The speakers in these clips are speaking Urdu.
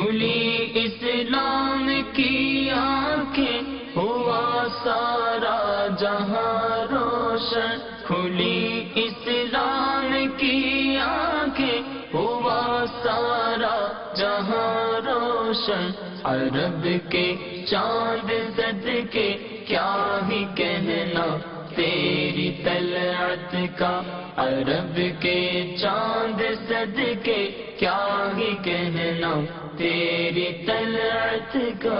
کھلی اسلام کی آنکھیں ہوا سارا جہاں روشن، کھلی اسلام کی آنکھیں ہوا سارا جہاں روشن، عرب کے چاند صدقے کیا ہی کہنا تیری طلعت کا، عرب کے چاند صدقے کیا ہی کہنا تیری طلعت کا۔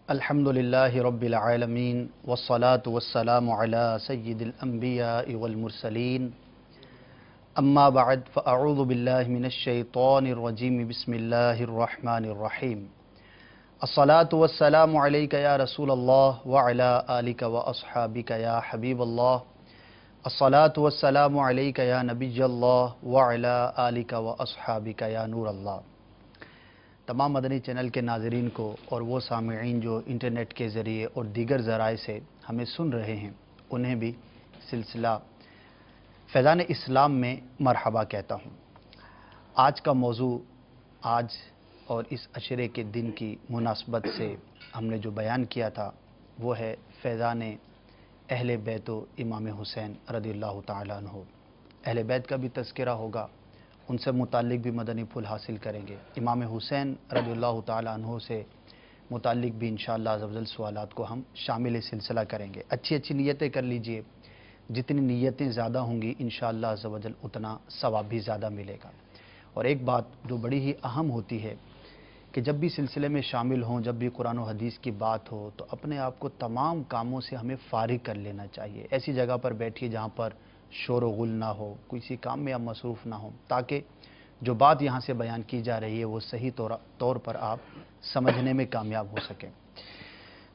الحمدللہ رب العالمین والصلاة والسلام علی سید الانبیاء والمرسلین، اما بعد فاعوذ باللہ من الشیطان الرجیم، بسم اللہ الرحمن الرحیم۔ الصلاة والسلام علیک یا رسول اللہ وعلی آلک واصحابک یا حبیب اللہ، الصلاة والسلام علیک یا نبی اللہ وعلی آلک واصحابک یا نور اللہ۔ تمام مدنی چینل کے ناظرین کو اور وہ سامعین جو انٹرنیٹ کے ذریعے اور دیگر ذرائع سے ہمیں سن رہے ہیں، انہیں بھی سلسلہ فیضان اسلام میں مرحبا کہتا ہوں۔ آج کا موضوع آج اور اس عشرے کے دن کی مناسبت سے ہم نے جو بیان کیا تھا وہ ہے فیضان اہل بیت و امام حسین رضی اللہ تعالیٰ عنہ۔ اہل بیت کا بھی تذکرہ ہوگا، ان سے متعلق بھی مدنی پھول حاصل کریں گے، امام حسین رضی اللہ تعالیٰ عنہ سے متعلق بھی انشاءاللہ عز و جل سوالات کو ہم شامل سلسلہ کریں گے۔ اچھی نیتیں کر لیجئے، جتنی نیتیں زیادہ ہوں گی انشاءاللہ عز و جل اتنا ثواب بھی زیادہ ملے گا۔ اور ایک بات جو بڑی ہی اہم ہوتی ہے کہ جب بھی سلسلے میں شامل ہوں، جب بھی قرآن و حدیث کی بات ہو تو اپنے آپ کو تمام کاموں سے ہمیں فارغ کر لینا چاہیے۔ ایسی جگہ پر بیٹھیے جہاں پر شور و غل نہ ہو، کسی کام میں آپ مصروف نہ ہوں، تاکہ جو بات یہاں سے بیان کی جا رہی ہے وہ صحیح طور پر آپ سمجھنے میں کامیاب ہو سکیں۔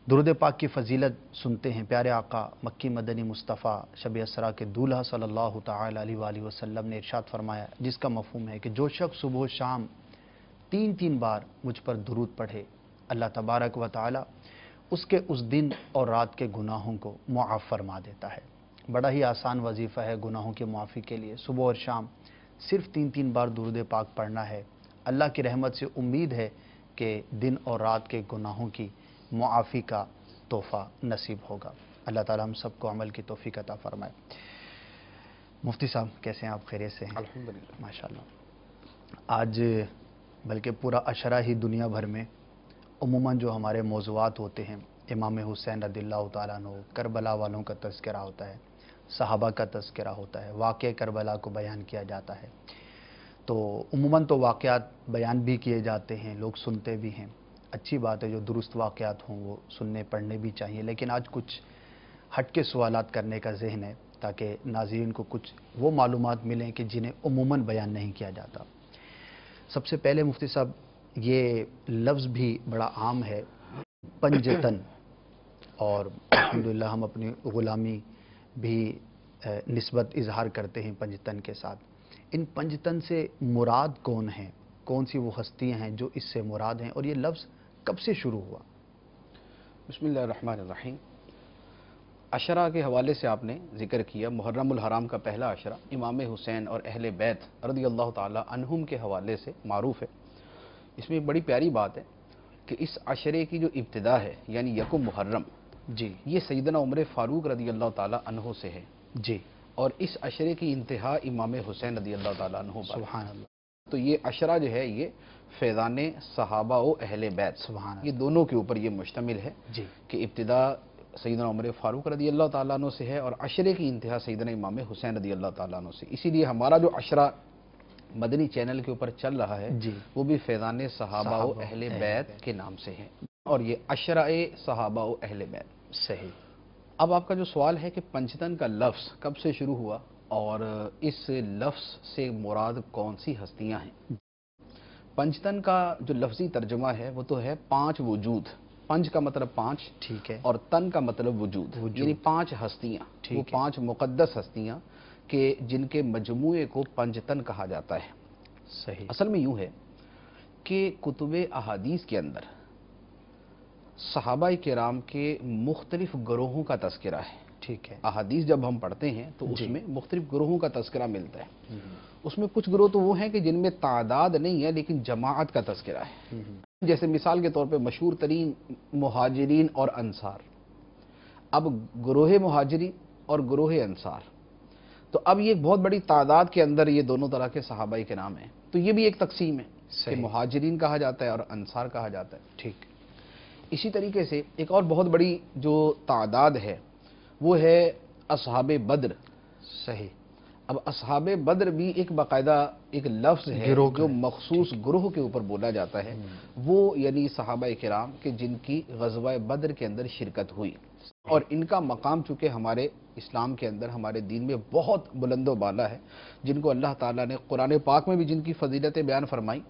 درود پاک کی فضیلت سنتے ہیں۔ پیارے آقا مکی مدنی مصطفیٰ شب اسرا کے دولہا صلی اللہ تعالی علیہ وآلہ وسلم نے ارشاد فرمایا، جس کا مفہوم ہے کہ جو شخص صبح و شام تین بار مجھ پر درود پڑھے، اللہ تبارک و تعالی اس کے اس دن اور رات کے گناہوں کو معاف فرما دیتا ہے۔ بڑا ہی آسان وظیفہ ہے گناہوں کی معافی کے لیے، صبح اور شام صرف تین بار درود پاک پڑھنا ہے۔ اللہ کی رحمت سے امید ہے کہ دن اور رات کے گناہوں کی معافی کا تحفہ نصیب ہوگا۔ اللہ تعالی ہم سب کو عمل کی توفیق عطا فرمائے۔ مفتی صاحب کیسے ہیں آپ؟ خیریت سے ہیں؟ الحمدللہ ماشاءاللہ۔ آج بلکہ پورا عشرہ ہی دنیا بھر میں عموماً جو ہمارے موضوعات ہوتے ہیں، امام حسین رضی اللہ تعالیٰ عنہ، کربلا والوں کا تذکرہ ہوتا ہے، صحابہ کا تذکرہ ہوتا ہے، واقعہ کربلا کو بیان کیا جاتا ہے، تو عموماً تو واقعات بیان بھی کیے جاتے ہیں، لوگ سنتے بھی ہیں، اچھی بات ہے، جو درست واقعات ہوں وہ سننے پڑھنے بھی چاہیے، لیکن آج کچھ ہٹ کے سوالات کرنے کا ذہن ہے تاکہ ناظرین کو کچھ وہ معلومات ملیں کہ جنہیں عموماً بیان نہیں کیا جاتا۔ سب سے پہلے مفتی صاحب یہ لفظ بھی بڑا عام ہے، پنجتن، اور الحمدللہ ہم اپنی غلامی بھی نسبت اظہار کرتے ہیں پنجتن کے ساتھ۔ ان پنجتن سے مراد کون ہیں؟ کون سی وہ ہستیاں ہیں جو اس سے مراد ہیں، اور یہ لفظ کب سے شروع ہوا؟ بسم اللہ الرحمن الرحیم۔ عشرہ کے حوالے سے آپ نے ذکر کیا، محرم الحرام کا پہلا عشرہ امام حسین اور اہل بیت رضی اللہ تعالی عنہم کے حوالے سے معروف ہے۔ اس میں ایک بڑی پیاری بات ہے کہ اس عشرے کی جو ابتدا ہے یعنی یکم محرم، جی یہ سیدنا عمر فاروق رضی اللہ تعالی عنہ سے ہے، جی، اور اس عشرے کی انتہا امام حسین رضی اللہ تعالی عنہ پر۔ سبحان اللہ، تو یہ عشرہ جو ہے یہ فیضان صحابہ و اہل بیت، سبحان یہ اللہ، دونوں کے اوپر یہ مشتمل ہے جی کہ ابتدا سیدنا عمر فاروق رضی اللہ تعالیٰ عنہ سے ہے اور عشرے کی انتہا سیدنا امام حسین رضی اللہ تعالیٰ عنہ سے۔ اسی لیے ہمارا جو عشرہ مدنی چینل کے اوپر چل رہا ہے جی، وہ بھی فیضان صحابہ و اہل بیت کے نام سے ہے، اور یہ عشرہ صحابہ و اہل بیت۔ صحیح۔ اب آپ کا جو سوال ہے کہ پنجتن کا لفظ کب سے شروع ہوا اور اس لفظ سے مراد کون سی ہستیاں ہیں؟ پنجتن کا جو لفظی ترجمہ ہے وہ تو ہے پانچ وجود۔ پنج کا مطلب پانچ، ٹھیک ہے، اور تن کا مطلب وجود، یعنی پانچ ہستیاں، ٹھیک وہ ہے، پانچ مقدس ہستیاں کہ جن کے مجموعے کو پنجتن کہا جاتا ہے۔ صحیح، اصل میں یوں ہے کہ کتب احادیث کے اندر صحابہ کرام کے مختلف گروہوں کا تذکرہ ہے، ٹھیک ہے. احادیث جب ہم پڑھتے ہیں تو اس جی. میں مختلف گروہوں کا تذکرہ ملتا ہے. اس میں کچھ گروہ تو وہ ہیں کہ جن میں تعداد نہیں ہے لیکن جماعت کا تذکرہ ہے. جیسے مثال کے طور پہ مشہور ترین مہاجرین اور انصار. اب گروہ مہاجرین اور گروہ انصار، تو اب یہ ایک بہت بڑی تعداد کے اندر یہ دونوں طرح کے صحابہ کرام ہیں. تو یہ بھی ایک تقسیم ہے کہ مہاجرین کہا جاتا ہے اور انصار کہا جاتا ہے. ٹھیک. اسی طریقے سے ایک اور بہت بڑی جو تعداد ہے وہ ہے اصحاب بدر. صحیح. اب اصحاب بدر بھی ایک باقاعدہ ایک لفظ ہے جو مخصوص گروہ کے اوپر بولا جاتا ہے. وہ یعنی صحابہ کرام کہ جن کی غزوہ بدر کے اندر شرکت ہوئی، اور ان کا مقام چونکہ ہمارے اسلام کے اندر ہمارے دین میں بہت بلند و بالا ہے، جن کو اللہ تعالیٰ نے قرآن پاک میں بھی جن کی فضیلتیں بیان فرمائی،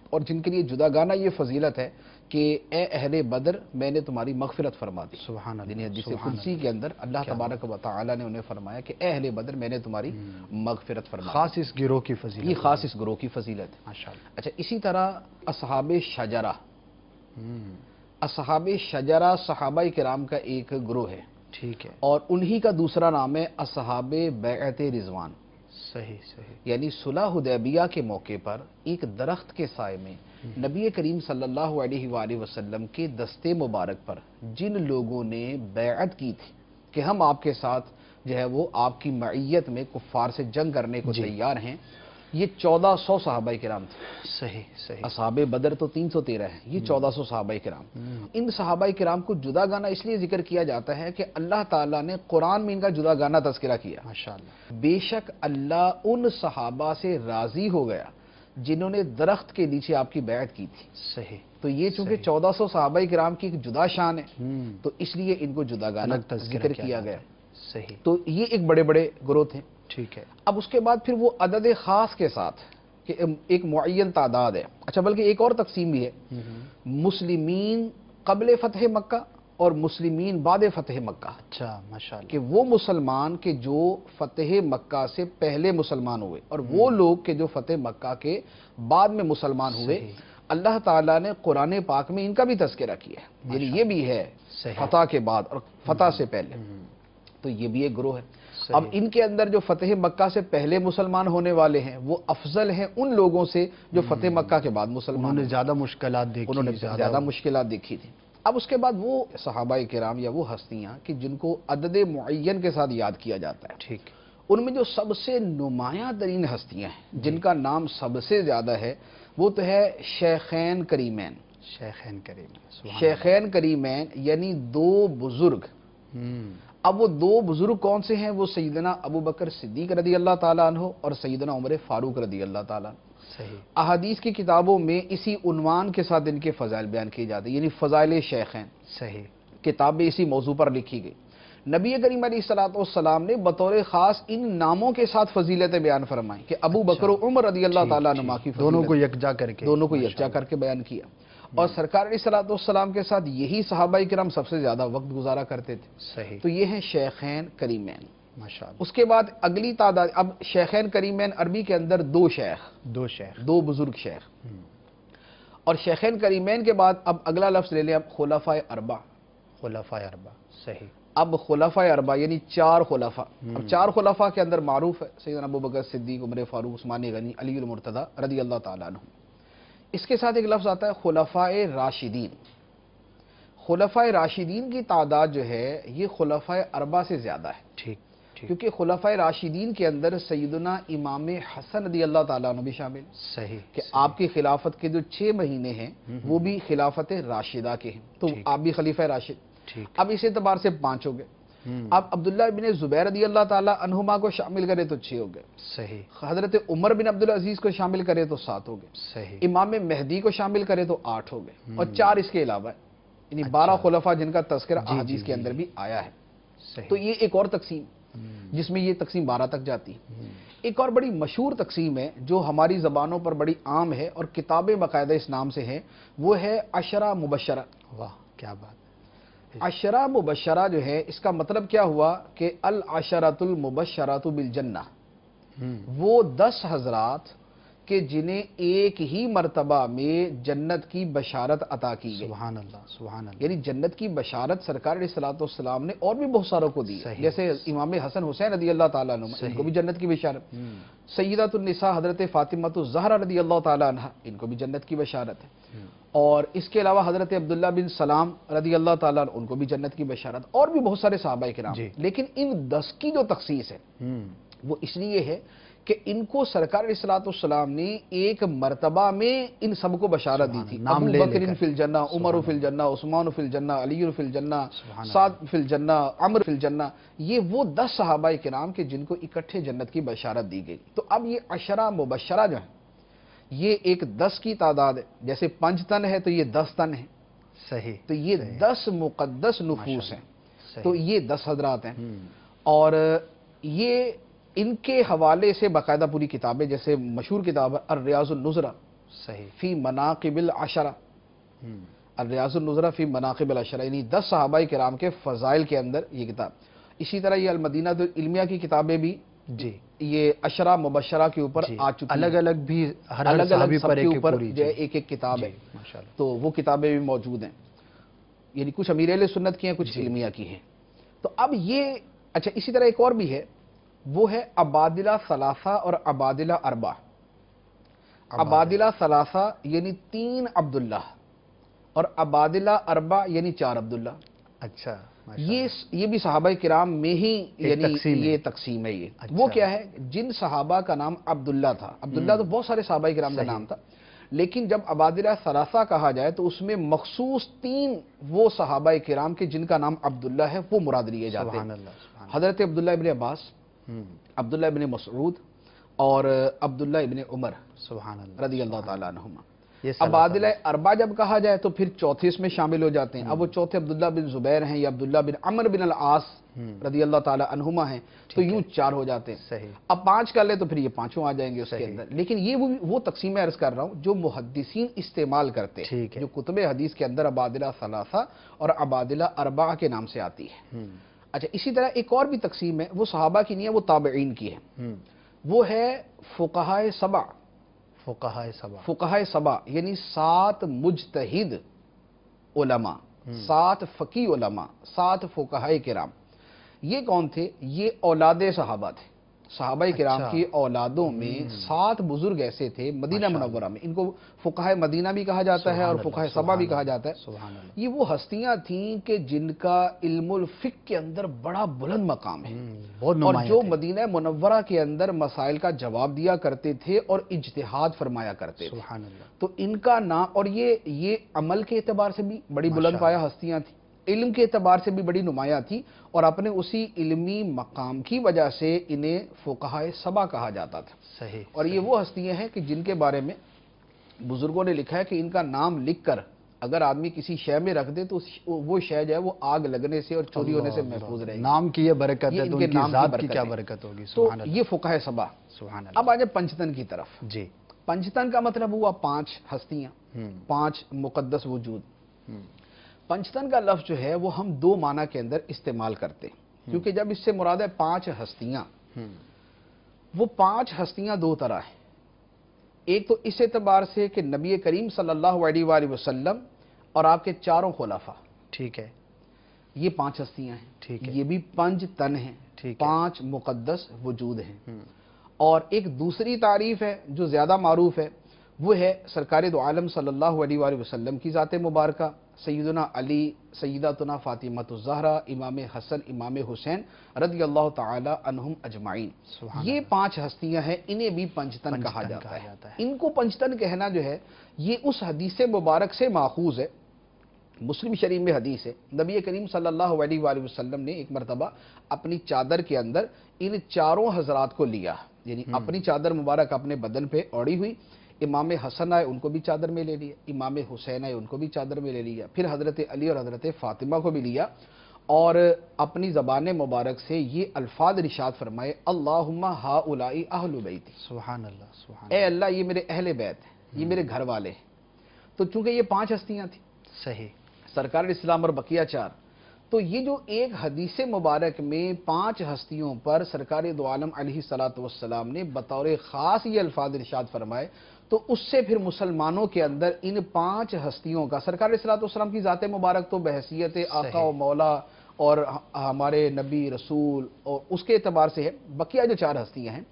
اور جن کے لیے جداگانہ یہ فضیلت ہے کہ اے اہل بدر میں نے تمہاری مغفرت فرما دی. سبحان اللہ. یعنی حدیث قدسی کے اندر اللہ تبارک و تعالیٰ نے انہیں فرمایا کہ اے اہل بدر میں نے تمہاری مغفرت فرما دی. خاص اس گروہ کی فضیلت. یہ خاص اس گروہ کی فضیلت ہے. ماشاءاللہ. اچھا، اسی طرح اصحاب شجرہ. اصحاب شجرہ صحابہ کرام کا ایک گروہ ہے. ٹھیک ہے. اور انہی کا دوسرا نام ہے اصحاب بیعت رضوان. صحیح صحیح. یعنی صلح حدیبیہ کے موقع پر ایک درخت کے سائے میں نبی کریم صلی اللہ علیہ وآلہ وسلم کے دستے مبارک پر جن لوگوں نے بیعت کی تھی کہ ہم آپ کے ساتھ جو ہے وہ آپ کی معیت میں کفار سے جنگ کرنے کو تیار ہیں، یہ 1400 صحابہ کرام تھے. صحیح صحیح. اصحاب بدر تو 313 ہیں، یہ 1400 صحابہ کرام. ان صحابہ کرام کو جدا گانا اس لیے ذکر کیا جاتا ہے کہ اللہ تعالیٰ نے قرآن میں ان کا جدا گانا تذکرہ کیا. ماشاءاللہ. بے شک اللہ ان صحابہ سے راضی ہو گیا جنہوں نے درخت کے نیچے آپ کی بیعت کی تھی. صحیح. تو یہ چونکہ 1400 صحابہ کرام کی ایک جدا شان ہے تو اس لیے ان کو جدا گانا ذکر کیا گیا. صحیح. تو یہ ایک بڑے بڑے گروہ تھے. ٹھیک ہے. اب اس کے بعد پھر وہ عدد خاص کے ساتھ کہ ایک معین تعداد ہے. اچھا، بلکہ ایک اور تقسیم بھی ہے، مسلمین قبل فتح مکہ اور مسلمین بعد فتح مکہ. اچھا ماشاءاللہ. کہ وہ مسلمان کہ جو فتح مکہ سے پہلے مسلمان ہوئے اور وہ لوگ کہ جو فتح مکہ کے بعد میں مسلمان ہوئے. اللہ تعالیٰ نے قرآن پاک میں ان کا بھی تذکرہ کیا ہے. یعنی یہ بھی ہے فتح کے بعد اور فتح سے پہلے. تو یہ بھی ایک گروہ ہے. اب ان کے اندر جو فتح مکہ سے پہلے مسلمان ہونے والے ہیں وہ افضل ہیں ان لوگوں سے جو فتح مکہ کے بعد مسلمان. انہوں نے زیادہ مشکلات دیکھی. انہوں نے زیادہ مشکلات دیکھی تھی. اب اس کے بعد وہ صحابہ کرام یا وہ ہستیاں کہ جن کو عدد معین کے ساتھ یاد کیا جاتا ہے. ٹھیک. ان میں جو سب سے نمایاں ترین ہستیاں ہیں جن کا نام سب سے زیادہ ہے وہ تو ہے شیخین کریمین. شیخین کریمین. شیخین کریمین یعنی دو بزرگ. اب وہ دو بزرگ کون سے ہیں؟ وہ سیدنا ابو بکر صدیق رضی اللہ تعالیٰ عنہ اور سیدنا عمر فاروق رضی اللہ تعالیٰ عنہ. صحیح. احادیث کی کتابوں میں اسی عنوان کے ساتھ ان کے فضائل بیان کیے جاتے ہیں، یعنی فضائل شیخین. صحیح. کتابیں اسی موضوع پر لکھی گئی. نبی کریم علیہ الصلوۃ والسلام نے بطور خاص ان ناموں کے ساتھ فضیلتیں بیان فرمائیں کہ ابو بکر و عمر رضی اللہ تعالیٰ عنہ کی دونوں کو یکجا کر کے بیان کیا. اور سرکار علیہ الصلوۃ والسلام کے ساتھ یہی صحابہ کرام سب سے زیادہ وقت گزارا کرتے تھے. صحیح. تو یہ ہیں شیخین کریمین. ماشاءاللہ. اس کے بعد اگلی تعداد، اب شیخین کریمین عربی کے اندر دو شیخ، دو بزرگ شیخ. اور شیخین کریمین کے بعد اب اگلا لفظ لے لیں اب خلفائے اربع. خلفائے اربع. صحیح. اب خلفائے اربع یعنی چار خلفاء. اب چار خلفاء کے اندر معروف ہے سیدنا ابو بکر صدیق، عمر فاروق، عثمان غنی، علی المرتضی رضی اللہ تعالیٰ عنہ. اس کے ساتھ ایک لفظ آتا ہے خلفائے راشدین. خلفائے راشدین کی تعداد جو ہے یہ خلفائے اربع سے زیادہ ہے. ٹھیک. کیونکہ خلفائے راشدین کے اندر سیدنا امام حسن رضی اللہ تعالیٰ عنہ بھی شامل. صحیح. کہ آپ کی خلافت کے جو 6 مہینے ہیں وہ بھی خلافت راشدہ کے ہیں، تو آپ بھی خلیفہ راشد. اب اس اعتبار سے 5 ہو گئے. اب عبداللہ بن زبیر رضی اللہ تعالیٰ عنہما کو شامل کرے تو 6 ہو گئے. صحیح. حضرت عمر بن عبدالعزیز کو شامل کرے تو 7 ہو گئے. صحیح. امام مہدی کو شامل کرے تو 8 ہو گئے. اور 4 اس کے علاوہ یعنی 12 خلفاء جن کا تذکرہ احادیث کے اندر بھی آیا ہے. تو یہ ایک اور تقسیم جس میں یہ تقسیم 12 تک جاتی ہے. ایک اور بڑی مشہور تقسیم ہے جو ہماری زبانوں پر بڑی عام ہے اور کتابیں باقاعدہ اس نام سے ہیں، وہ ہے عشرہ مبشرہ. واہ کیا بات. عشرہ مبشرہ جو ہے اس کا مطلب کیا ہوا کہ العشرۃ المبشرۃ بالجنہ، وہ 10 حضرات کہ جنہیں ایک ہی مرتبہ میں جنت کی بشارت عطا کی گئی. سبحان اللہ سبحان اللہ. یعنی جنت کی بشارت سرکار علیہ الصلوۃ والسلام نے اور بھی بہت ساروں کو دی. صحیح. جیسے امام حسن حسین رضی اللہ تعالیٰ عنہ، ان کو بھی جنت کی بشارت. سیدۃ النساء حضرت فاطمہ الزہرا رضی اللہ تعالیٰ عنہ، ان کو بھی جنت کی بشارت ہے. اور اس کے علاوہ حضرت عبداللہ بن سلام رضی اللہ تعالیٰ عنہ، ان کو بھی جنت کی بشارت، اور بھی بہت سارے صحابہ کرام. لیکن ان 10 کی جو تخصیص ہے وہ اس لیے ہے کہ ان کو سرکار علیہ الصلوۃ والسلام نے ایک مرتبہ میں ان سب کو بشارت دی تھی. ابو بکر فی الجنہ، عمر فی الجنہ، عثمان فی الجنہ، علی فی الجنہ، سعد فی الجنہ، عمر فی الجنہ. یہ وہ 10 صحابہ کرام کے جن کو اکٹھے جنت کی بشارت دی گئی. تو اب یہ عشرہ مبشرہ جو ہے یہ ایک 10 کی تعداد ہے. جیسے 5 تن ہے تو یہ 10 تن ہے. صحیح. تو یہ 10 مقدس نفوس ہیں. تو یہ 10 حضرات ہیں. اور یہ ان کے حوالے سے باقاعدہ پوری کتابیں، جیسے مشہور کتاب ہے الریاض النظرہ صحیح فی مناقب العشرہ. الریاض النظرہ فی مناقب العشرہ، یعنی 10 صحابہ کرام کے فضائل کے اندر یہ کتاب. اسی طرح یہ المدینہ العلمیہ کی کتابیں بھی جی یہ عشرہ مبشرہ کے اوپر آ چکی ہیں. الگ الگ بھی ہر الگ صحابی الگ سب پر کے ایک اوپر پوری. جو ہے ایک ایک کتاب ہے. ماشاءاللہ. تو وہ کتابیں بھی موجود ہیں، یعنی کچھ امیر اہل سنت کی ہیں، کچھ علمیہ کی ہیں. تو اب یہ اچھا، اسی طرح ایک اور بھی ہے، وہ ہے عبادلہ ثلاثہ اور عبادلہ اربع. عبادلہ ثلاثہ یعنی 3 عبداللہ، اور عبادلہ اربع یعنی 4 عبداللہ. اچھا. یہ بھی صحابہ کرام میں ہی یعنی یہ تقسیم ہے. یہ وہ کیا ہے، جن صحابہ کا نام عبداللہ تھا. عبداللہ تو بہت سارے صحابہ کرام کا نام تھا، لیکن جب عبادلہ ثلاثہ کہا جائے تو اس میں مخصوص 3 وہ صحابہ کرام کے جن کا نام عبداللہ ہے وہ مراد لیے جاتے ہیں. حضرت عبداللہ ابن عباس، عبداللہ ابن مسعود اور عبداللہ ابن عمر سبحان اللہ رضی اللہ تعالیٰ عنہما. عبادلہ اربع جب کہا جائے تو پھر چوتھے اس میں شامل ہو جاتے ہیں. اب وہ چوتھے عبداللہ بن زبیر ہیں یا عبداللہ بن عمر بن العاص رضی اللہ تعالیٰ عنہما ہیں، تو یوں 4 ہو جاتے ہیں. صحیح. اب 5 کر لیں تو پھر یہ 5 آ جائیں گے اس کے اندر. لیکن یہ وہ تقسیم میں عرض کر رہا ہوں جو محدثین استعمال کرتے ہیں، جو کتب حدیث کے اندر عبادلہ ثلاثہ اور عبادلہ اربع کے نام سے آتی ہے. اچھا، اسی طرح ایک اور بھی تقسیم ہے، وہ صحابہ کی نہیں ہے، وہ تابعین کی ہے. وہ ہے فقہائے سبع. فقہائے سبع یعنی 7 مجتہد علماء، 7 فقی علماء، 7 فقہائے کرام. یہ کون تھے؟ یہ اولاد صحابہ تھے. صحابہ کرام کی اولادوں میں 7 بزرگ ایسے تھے مدینہ منورہ میں. ان کو فقہائے مدینہ بھی کہا جاتا ہے اور فقہائے سبع بھی کہا جاتا ہے. یہ وہ ہستیاں تھیں کہ جن کا علم الفقہ کے اندر بڑا بلند مقام ہے، اور جو مدینہ منورہ کے اندر مسائل کا جواب دیا کرتے تھے اور اجتہاد فرمایا کرتے تھے. تو ان کا نام، اور یہ عمل کے اعتبار سے بھی بڑی بلند پایہ ہستیاں تھیں، علم کے اعتبار سے بھی بڑی نمایاں تھی، اور اپنے اسی علمی مقام کی وجہ سے انہیں فقہائے سبع کہا جاتا تھا. صحیح. اور یہ وہ ہستیاں ہیں کہ جن کے بارے میں بزرگوں نے لکھا ہے کہ ان کا نام لکھ کر اگر آدمی کسی شے میں رکھ دے تو وہ شے جو ہے وہ آگ لگنے سے اور چوری ہونے سے محفوظ رہے گی. نام کی یہ برکت ہے تو ان کی ذات کی کیا برکت ہوگی. تو یہ فقہائے سبع. سبحان اللہ. اب آ جائے پنجتن کی طرف. جی. پنجتن کا مطلب ہوا 5 ہستیاں، 5 مقدس وجود. پنجتن کا لفظ جو ہے وہ ہم 2 معنی کے اندر استعمال کرتے ہیں، کیونکہ جب اس سے مراد ہے 5 ہستیاں، وہ 5 ہستیاں 2 طرح ہیں. ایک تو اس اعتبار سے کہ نبی کریم صلی اللہ علیہ وآلہ وسلم اور آپ کے 4 خلفاء، ٹھیک ہے، یہ 5 ہستیاں ہیں. ٹھیک ہے. یہ بھی 5 تن ہیں، 5 مقدس وجود ہیں. اور ایک دوسری تعریف ہے جو زیادہ معروف ہے، وہ ہے سرکار دو عالم صلی اللہ علیہ وآلہ وسلم کی ذات مبارکہ، سیدنا علی، سیداتنا فاطمہ الزہرا، امام حسن، امام حسین رضی اللہ تعالی عنہم اجمعین. یہ 5 ہستیاں ہیں، انہیں بھی پنجتن کہا جاتا ہے. ان کو پنجتن کہنا جو ہے یہ اس حدیث مبارک سے ماخوذ ہے. مسلم شریف میں حدیث ہے، نبی کریم صلی اللہ علیہ وآلہ وسلم نے ایک مرتبہ اپنی چادر کے اندر ان 4 حضرات کو لیا، یعنی اپنی چادر مبارک اپنے بدن پہ اوڑی ہوئی. امام حسن آئے، ان کو بھی چادر میں لے لیا. امام حسین آئے، ان کو بھی چادر میں لے لیا. پھر حضرت علی اور حضرت فاطمہ کو بھی لیا، اور اپنی زبان مبارک سے یہ الفاظ ارشاد فرمائے، اللہم ہؤلاء اہل بیتی. سبحان اللہ. سبحان اے اللہ یہ میرے اہل بیت ہیں، یہ میرے گھر والے ہیں. تو چونکہ یہ 5 ہستیاں تھیں، صحیح، سرکار اسلام اور بقیہ 4، تو یہ جو ایک حدیث مبارک میں 5 ہستیوں پر سرکار دو عالم علیہ الصلوۃ والسلام نے بطور خاص یہ الفاظ ارشاد فرمائے، تو اس سے پھر مسلمانوں کے اندر ان 5 ہستیوں کا، سرکار علیہ الصلوۃ والسلام کی ذات مبارک تو بحیثیت آقا و مولا اور ہمارے نبی رسول اور اس کے اعتبار سے ہے، بقیہ جو 4 ہستیاں ہیں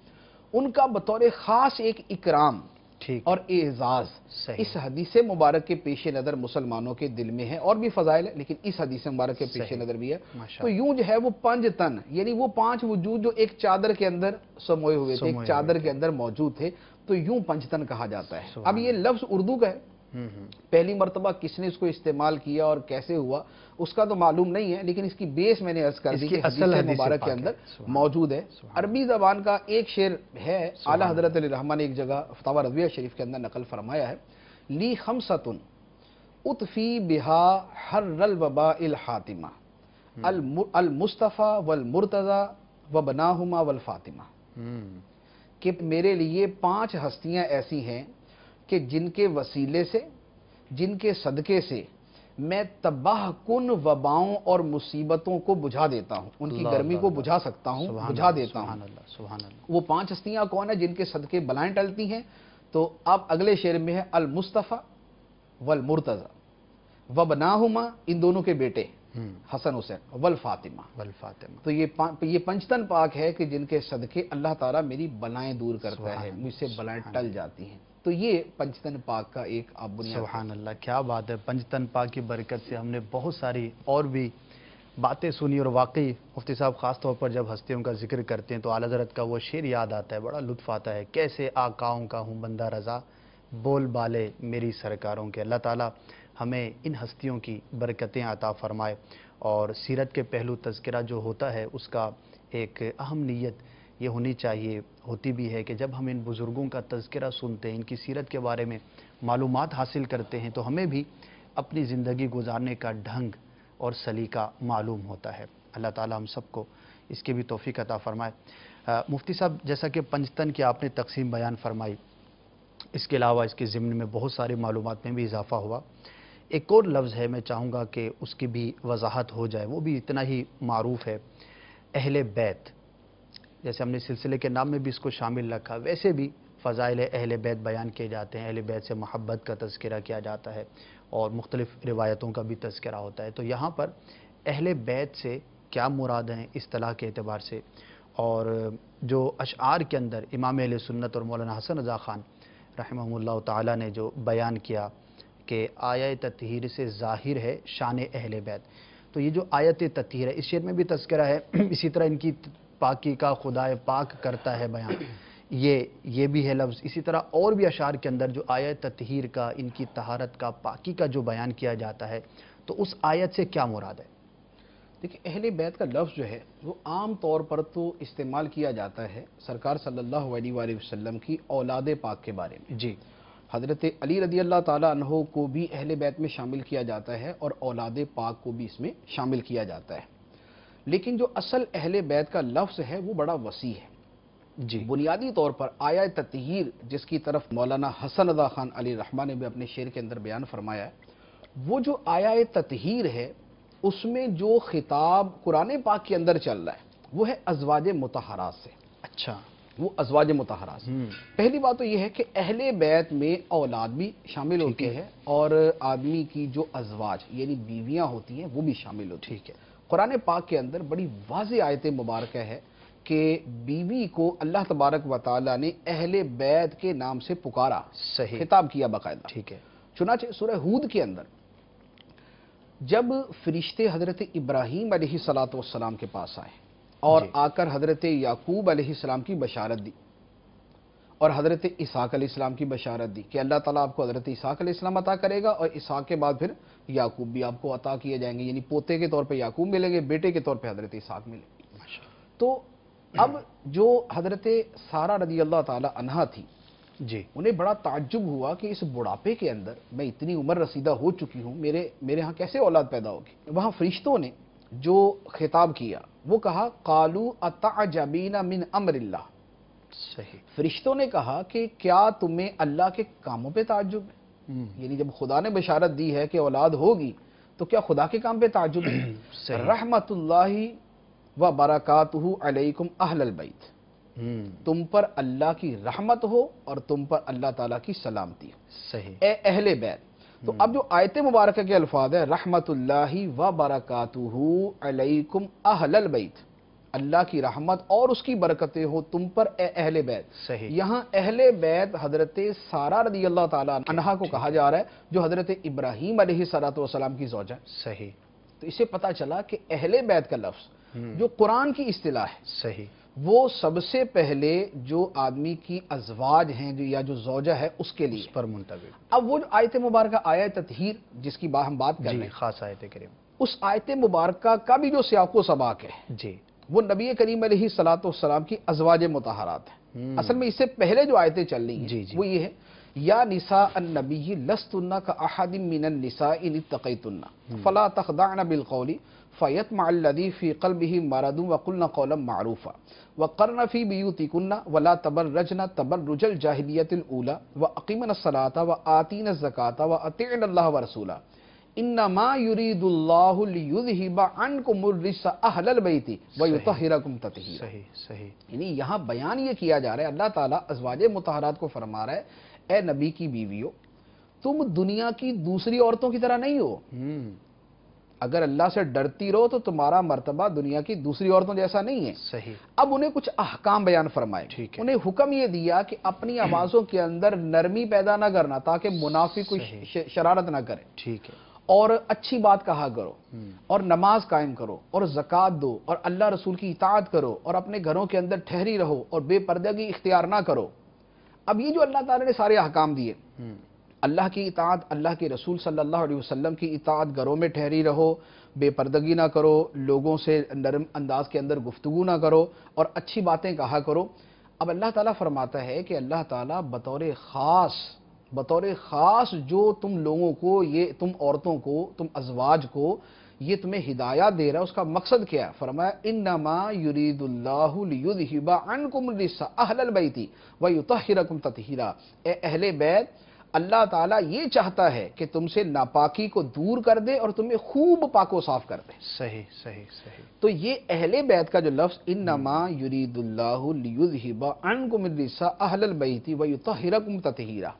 ان کا بطور خاص ایک اکرام ٹھیک اور اعزاز صحیح اس حدیث مبارک کے پیش نظر مسلمانوں کے دل میں ہے، اور بھی فضائل ہے لیکن اس حدیث مبارک کے پیش صحیح نظر بھی ہے۔ ماشاء تو یوں جو ہے وہ 5 تن، یعنی وہ 5 وجود جو ایک چادر کے اندر سموئے ہوئے تھے، ایک سموئے چادر ہوئے کے اندر موجود تھے، تو یوں 5 تن کہا جاتا ہے۔ سبحان اب یہ لفظ اردو کا ہے، پہلی مرتبہ کس نے اس کو استعمال کیا اور کیسے ہوا اس کا تو معلوم نہیں ہے، لیکن اس کی بیس میں نے عرض کر دی کہ اصل حدیث مبارک کے پاک ہے۔ اندر سبحان موجود ہے۔ سبحان عربی زبان کا ایک شعر ہے، سبحان اعلیٰ حضرت علیہ الرحمہ نے ایک جگہ فتاوی رضویہ شریف کے اندر نقل فرمایا ہے، لی خمسۃ اطفی بہا حر الوباء الحاتمہ المصطفیٰ والمرتضی وبناہما والفاطمہ، کہ میرے لیے 5 ہستیاں ایسی ہیں کہ جن کے وسیلے سے، جن کے صدقے سے میں تباہ کن وباؤں اور مصیبتوں کو بجھا دیتا ہوں، ان کی اللہ گرمی کو اللہ بجھا سکتا ہوں، سبحان بجھا اللہ، دیتا ہوں۔ سبحان اللہ سبحان اللہ وہ 5 ہستیاں کون ہیں جن کے صدقے بلائیں ٹلتی ہیں؟ تو اب اگلے شعر میں ہے المصطفیٰ والمرتضی وبناہما، ان دونوں کے بیٹے حسن حسین، والفاطمہ، والفاطمہ تو یہ پنجتن پاک ہے کہ جن کے صدقے اللہ تعالیٰ میری بلائیں دور کرتا سبحان ہے، اللہ، مجھ سے بلائیں سبحان ٹل جاتی ہیں۔ تو یہ پنجتن پاک کا ایک آپ بنیاد سبحان اللہ، کیا بات ہے۔ پنجتن پاک کی برکت سے ہم نے بہت ساری اور بھی باتیں سنی، اور واقعی مفتی صاحب خاص طور پر جب ہستیوں کا ذکر کرتے ہیں تو اعلیٰ حضرت کا وہ شعر یاد آتا ہے، بڑا لطف آتا ہے، کیسے آقاؤں کا ہوں بندہ رضا، بول بالے میری سرکاروں کے۔ اللہ تعالیٰ ہمیں ان ہستیوں کی برکتیں عطا فرمائے، اور سیرت کے پہلو تذکرہ جو ہوتا ہے اس کا ایک اہم نیت یہ ہونی چاہیے، ہوتی بھی ہے کہ جب ہم ان بزرگوں کا تذکرہ سنتے ہیں، ان کی سیرت کے بارے میں معلومات حاصل کرتے ہیں، تو ہمیں بھی اپنی زندگی گزارنے کا ڈھنگ اور سلیقہ معلوم ہوتا ہے۔ اللہ تعالیٰ ہم سب کو اس کی بھی توفیق عطا فرمائے۔ مفتی صاحب، جیسا کہ پنجتن کی آپ نے تقسیم بیان فرمائی، اس کے علاوہ اس کے ضمن میں بہت ساری معلومات میں بھی اضافہ ہوا۔ ایک اور لفظ ہے، میں چاہوں گا کہ اس کی بھی وضاحت ہو جائے، وہ بھی اتنا ہی معروف ہے، اہل بیت۔ جیسے ہم نے سلسلے کے نام میں بھی اس کو شامل رکھا، ویسے بھی فضائل اہل بیت بیان کیے جاتے ہیں، اہل بیت سے محبت کا تذکرہ کیا جاتا ہے اور مختلف روایتوں کا بھی تذکرہ ہوتا ہے۔ تو یہاں پر اہل بیت سے کیا مراد ہیں اصطلاح کے اعتبار سے، اور جو اشعار کے اندر امام اہل سنت اور مولانا حسن رضا خان رحمہ اللہ تعالیٰ نے جو بیان کیا کہ آیت تطہیر سے ظاہر ہے شان اہل بیت، تو یہ جو آیت تطہیر ہے اس شعر میں بھی تذکرہ ہے، اسی طرح ان کی پاکی کا خدائے پاک کرتا ہے بیان، یہ بھی ہے لفظ۔ اسی طرح اور بھی اشعار کے اندر جو آیت تطہیر کا، ان کی طہارت کا، پاکی کا جو بیان کیا جاتا ہے، تو اس آیت سے کیا مراد ہے؟ دیکھیں، اہل بیت کا لفظ جو ہے وہ عام طور پر تو استعمال کیا جاتا ہے سرکار صلی اللہ علیہ وآلہ وسلم کی اولاد پاک کے بارے میں۔ جی، حضرت علی رضی اللہ تعالیٰ عنہ کو بھی اہل بیت میں شامل کیا جاتا ہے اور اولاد پاک کو بھی اس میں شامل کیا جاتا ہے، لیکن جو اصل اہل بیت کا لفظ ہے وہ بڑا وسیع ہے۔ جی، بنیادی طور پر آیت تطہیر، جس کی طرف مولانا حسن رضا خان علیہ الرحمہ نے بھی اپنے شعر کے اندر بیان فرمایا ہے، وہ جو آیت تطہیر ہے اس میں جو خطاب قرآن پاک کے اندر چل رہا ہے وہ ہے ازواج مطہرات سے۔ اچھا، وہ ازواج مطہرات سے پہلی بات تو یہ ہے کہ اہل بیت میں اولاد بھی شامل ہوتی ہے اور آدمی کی جو ازواج یعنی بیویاں ہوتی ہیں وہ بھی شامل ہوتی ہیں۔ ٹھیک ہے، قرآن پاک کے اندر بڑی واضح آیت مبارکہ ہے کہ بیوی کو اللہ تبارک و تعالیٰ نے اہل بیت کے نام سے پکارا، صحیح، خطاب کیا باقاعدہ۔ ٹھیک ہے، چنانچہ سورہ ہود کے اندر جب فرشتے حضرت ابراہیم علیہ السلام کے پاس آئے اور آ کر حضرت یعقوب علیہ السلام کی بشارت دی اور حضرت اسحاق علیہ السلام کی بشارت دی کہ اللہ تعالیٰ آپ کو حضرت اسحاق علیہ السلام عطا کرے گا اور اسحاق کے بعد پھر یعقوب بھی آپ کو عطا کیے جائیں گے، یعنی پوتے کے طور پہ یعقوب ملیں گے، بیٹے کے طور پہ حضرت اسحاق ملیں گے۔ تو اب جو حضرت سارہ رضی اللہ تعالی عنہا تھی، جی، انہیں بڑا تعجب ہوا کہ اس بڑھاپے کے اندر میں اتنی عمر رسیدہ ہو چکی ہوں، میرے ہاں کیسے اولاد پیدا ہوگی؟ وہاں فرشتوں نے جو خطاب کیا وہ کہا قالوا اتعجبین من امر اللہ، صحیح، فرشتوں نے کہا کہ کیا تمہیں اللہ کے کاموں پہ تعجب ہے؟ یعنی جب خدا نے بشارت دی ہے کہ اولاد ہوگی تو کیا خدا کے کام پہ تعجب ہے؟ صحیح۔ رحمت اللہ و برکاتہ علیکم اہل البیت، تم پر اللہ کی رحمت ہو اور تم پر اللہ تعالیٰ کی سلامتی ہو، صحیح۔ اے اہل بیت۔ تو اب جو آیت مبارکہ کے الفاظ ہیں رحمت اللہ و برکاتہ علیکم اہل البیت، اللہ کی رحمت اور اس کی برکتیں ہو تم پر اے اہل بیت، صحیح۔ یہاں اہل بیت حضرت سارہ رضی اللہ تعالیٰ عنہا کو کہا جا رہا ہے جو حضرت ابراہیم علیہ السلام کی زوجہ ہے۔ صحیح۔ تو اسے پتہ چلا کہ اہل بیت کا لفظ جو قرآن کی اصطلاح ہے صحیح۔ وہ سب سے پہلے جو آدمی کی ازواج ہیں یا جو زوجہ ہے اس کے لیے اس پر منطبق، اب وہ جو آیت مبارکہ آیت تطہیر جس کی ہم بات کر رہے جی، ہیں، خاص آیت کریم، اس آیت مبارکہ کا بھی جو سیاق و سباق ہے جی، وہ نبی کریم علیہ السلام کی ازواج مطہرات ہیں۔ اصل میں اس سے پہلے جو آیتیں چل رہی ہیں جی، جی۔ وہ یہ ہے یا نساء النبی لستن کاحد من النساء ان اتقیتن فلا تخضعن بالقول فیطمع الذی فی قلبہ مرض وقلن قولا معروفا وقرن فی بیوتکن ولا تبرجن تبرج الجاہلیۃ الاولی واقیمن الصلاۃ وآتین الزکاۃ واطیعن اللہ ورسولہ انما یرید اللہ لیذہب عنکم الرجس اہل البیت ویطہرکم تطہیرا۔ صحیح، صحیح، یعنی یہاں بیان یہ کیا جا رہا ہے، اللہ تعالیٰ ازواج مطہرات کو فرما رہا ہے اے نبی کی بیویوں تم دنیا کی دوسری عورتوں کی طرح نہیں ہو، اگر اللہ سے ڈرتی رہو تو تمہارا مرتبہ دنیا کی دوسری عورتوں جیسا نہیں ہے۔ صحیح، اب انہیں کچھ احکام بیان فرمائے، ٹھیک ہے۔ انہیں حکم یہ دیا کہ اپنی آوازوں کے اندر نرمی پیدا نہ کرنا تاکہ منافق کوئی شرارت نہ کرے، ٹھیک ہے، اور اچھی بات کہا کرو اور نماز قائم کرو اور زکوٰۃ دو اور اللہ رسول کی اطاعت کرو اور اپنے گھروں کے اندر ٹھہری رہو اور بے پردگی اختیار نہ کرو۔ اب یہ جو اللہ تعالیٰ نے سارے احکام دیے، اللہ کی اطاعت، اللہ کے رسول صلی اللہ علیہ وسلم کی اطاعت، گھروں میں ٹھہری رہو، بے پردگی نہ کرو، لوگوں سے نرم انداز کے اندر گفتگو نہ کرو اور اچھی باتیں کہا کرو۔ اب اللہ تعالیٰ فرماتا ہے کہ اللہ تعالیٰ بطور خاص جو تم لوگوں کو، یہ تم عورتوں کو، تم ازواج کو یہ تمہیں ہدایات دے رہا ہے، اس کا مقصد کیا ہے؟ فرمایا انما یرید اللہ لیذہب عنکم الرجس اہل البیت ویطہرکم تطہیرا، اے اہل بیت اللہ تعالیٰ یہ چاہتا ہے کہ تم سے ناپاکی کو دور کر دے اور تمہیں خوب پاک و صاف کر دے۔ صحیح، صحیح، صحیح، تو یہ اہل بیت کا جو لفظ انما یرید اللہ لیذہب عنکم الرجس اہل البیت ویطہرکم تطہیرا،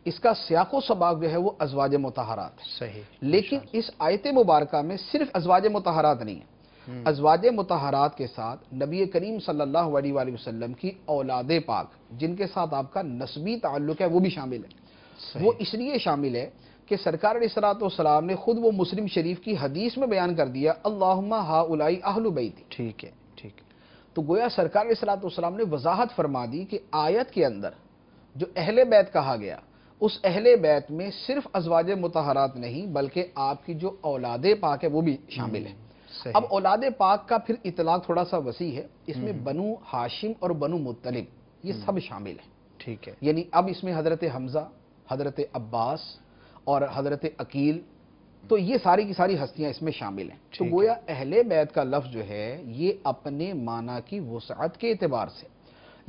اس کا سیاق و سباق جو ہے وہ ازواج مطہرات ہے۔ صحیح، لیکن اس آیت مبارکہ میں صرف ازواج مطہرات نہیں ہے، ازواج مطہرات کے ساتھ نبی کریم صلی اللہ علیہ وآلہ وسلم کی اولاد پاک جن کے ساتھ آپ کا نسبی تعلق ہے وہ بھی شامل ہے۔ وہ اس لیے شامل ہے کہ سرکار علیہ الصلوۃ والسلام نے خود وہ مسلم شریف کی حدیث میں بیان کر دیا اللہم ہؤلاء اہل بیتی، ٹھیک ہے، ٹھیک ہے، تو گویا سرکار علیہ الصلوۃ والسلام نے وضاحت فرما دی کہ آیت کے اندر جو اہل بیت کہا گیا اس اہل بیت میں صرف ازواج مطہرات نہیں بلکہ آپ کی جو اولاد پاک ہے وہ بھی شامل ہے۔ صحیح، اب اولاد پاک کا پھر اطلاق تھوڑا سا وسیع ہے، اس میں بنو ہاشم اور بنو مطلب یہ سب شامل ہیں، ٹھیک ہے، یعنی اب اس میں حضرت حمزہ، حضرت عباس اور حضرت عقیل، تو یہ ساری کی ساری ہستیاں اس میں شامل ہیں۔ تو ٹھیک گویا اہل بیت کا لفظ جو ہے یہ اپنے معنی کی وسعت کے اعتبار سے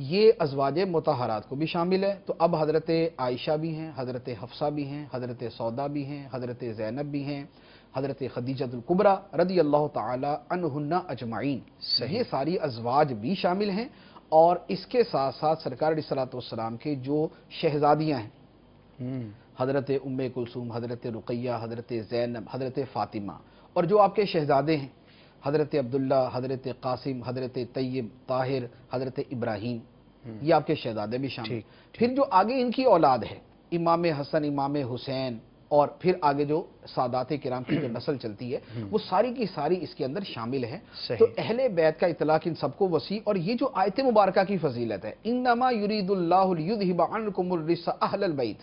یہ ازواج مطہرات کو بھی شامل ہے۔ تو اب حضرت عائشہ بھی ہیں، حضرت حفصہ بھی ہیں، حضرت سودا بھی ہیں، حضرت زینب بھی ہیں، حضرت خدیجہ الکبریٰ رضی اللہ تعالی عنہن اجمعین، یہ ساری ازواج بھی شامل ہیں۔ اور اس کے ساتھ ساتھ سرکار علیہ الصلوۃ والسلام کے جو شہزادیاں ہیں حضرت ام کلثوم، حضرت رقیہ، حضرت زینب، حضرت فاطمہ، اور جو آپ کے شہزادے ہیں حضرت عبداللہ، حضرت قاسم، حضرت طیب، طاہر، حضرت ابراہیم، یہ آپ کے شہزادے بھی شامل ہیں۔ پھر جو آگے ان کی اولاد ہے امام حسن، امام حسین، اور پھر آگے جو سادات کرام کی جو نسل چلتی ہے وہ ساری کی ساری اس کے اندر شامل ہے۔ صحیح، تو اہل بیت کا اطلاق ان سب کو وسیع، اور یہ جو آیت مبارکہ کی فضیلت ہے انما یرید اللہ لیذہب عنکم الرجس اہل البیت،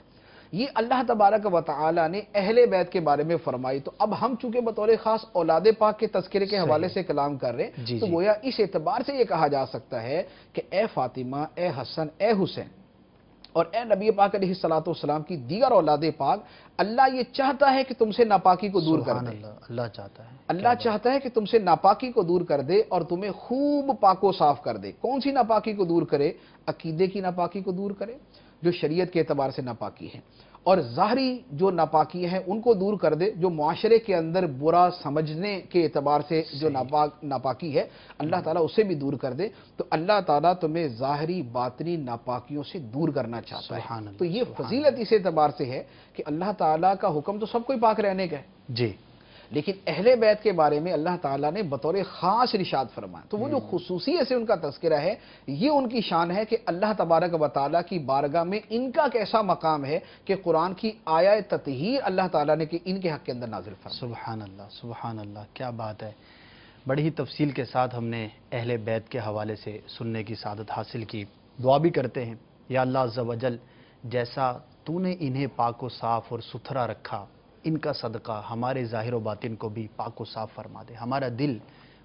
یہ اللہ تبارک و تعالی نے اہل بیت کے بارے میں فرمائی۔ تو اب ہم چونکہ بطور خاص اولاد پاک کے تذکرے کے حوالے سے کلام کر رہے ہیں تو گویا اس اعتبار سے یہ کہا جا سکتا ہے کہ اے فاطمہ، اے حسن، اے حسین اور اے نبی پاک علیہ الصلوۃ والسلام کی دیگر اولاد پاک، اللہ یہ چاہتا ہے کہ تم سے ناپاکی کو دور کر دے۔ اللہ چاہتا ہے، اللہ چاہتا ہے کہ تم سے ناپاکی کو دور کر دے اور تمہیں خوب پاک و صاف کر دے۔ کون سی ناپاکی کو دور کرے؟ عقیدے کی ناپاکی کو دور کرے جو شریعت کے اعتبار سے ناپاکی ہے، اور ظاہری جو ناپاکی ہیں ان کو دور کر دے، جو معاشرے کے اندر برا سمجھنے کے اعتبار سے جو ناپاکی ہے اللہ تعالیٰ اسے بھی دور کر دے، تو اللہ تعالیٰ تمہیں ظاہری باطنی ناپاکیوں سے دور کرنا چاہتا سبحان ہے۔ اللہ، تو یہ سبحان فضیلت اس اعتبار سے ہے کہ اللہ تعالیٰ کا حکم تو سب کو ہی پاک رہنے کا ہے، جی لیکن اہل بیت کے بارے میں اللہ تعالیٰ نے بطور خاص ارشاد فرمایا، تو وہ جو خصوصیت سے ان کا تذکرہ ہے، یہ ان کی شان ہے کہ اللہ تبارک و تعالیٰ کی بارگاہ میں ان کا کیسا مقام ہے کہ قرآن کی آیہ تطہیر اللہ تعالیٰ نے کہ ان کے حق کے اندر نازل فرمایا۔ سبحان اللہ، سبحان اللہ، کیا بات ہے۔ بڑی ہی تفصیل کے ساتھ ہم نے اہل بیت کے حوالے سے سننے کی سعادت حاصل کی۔ دعا بھی کرتے ہیں، یا اللہ عز و جل، جیسا تو نے انہیں پاک و صاف اور ستھرا رکھا، ان کا صدقہ ہمارے ظاہر و باطن کو بھی پاک و صاف فرما دے، ہمارا دل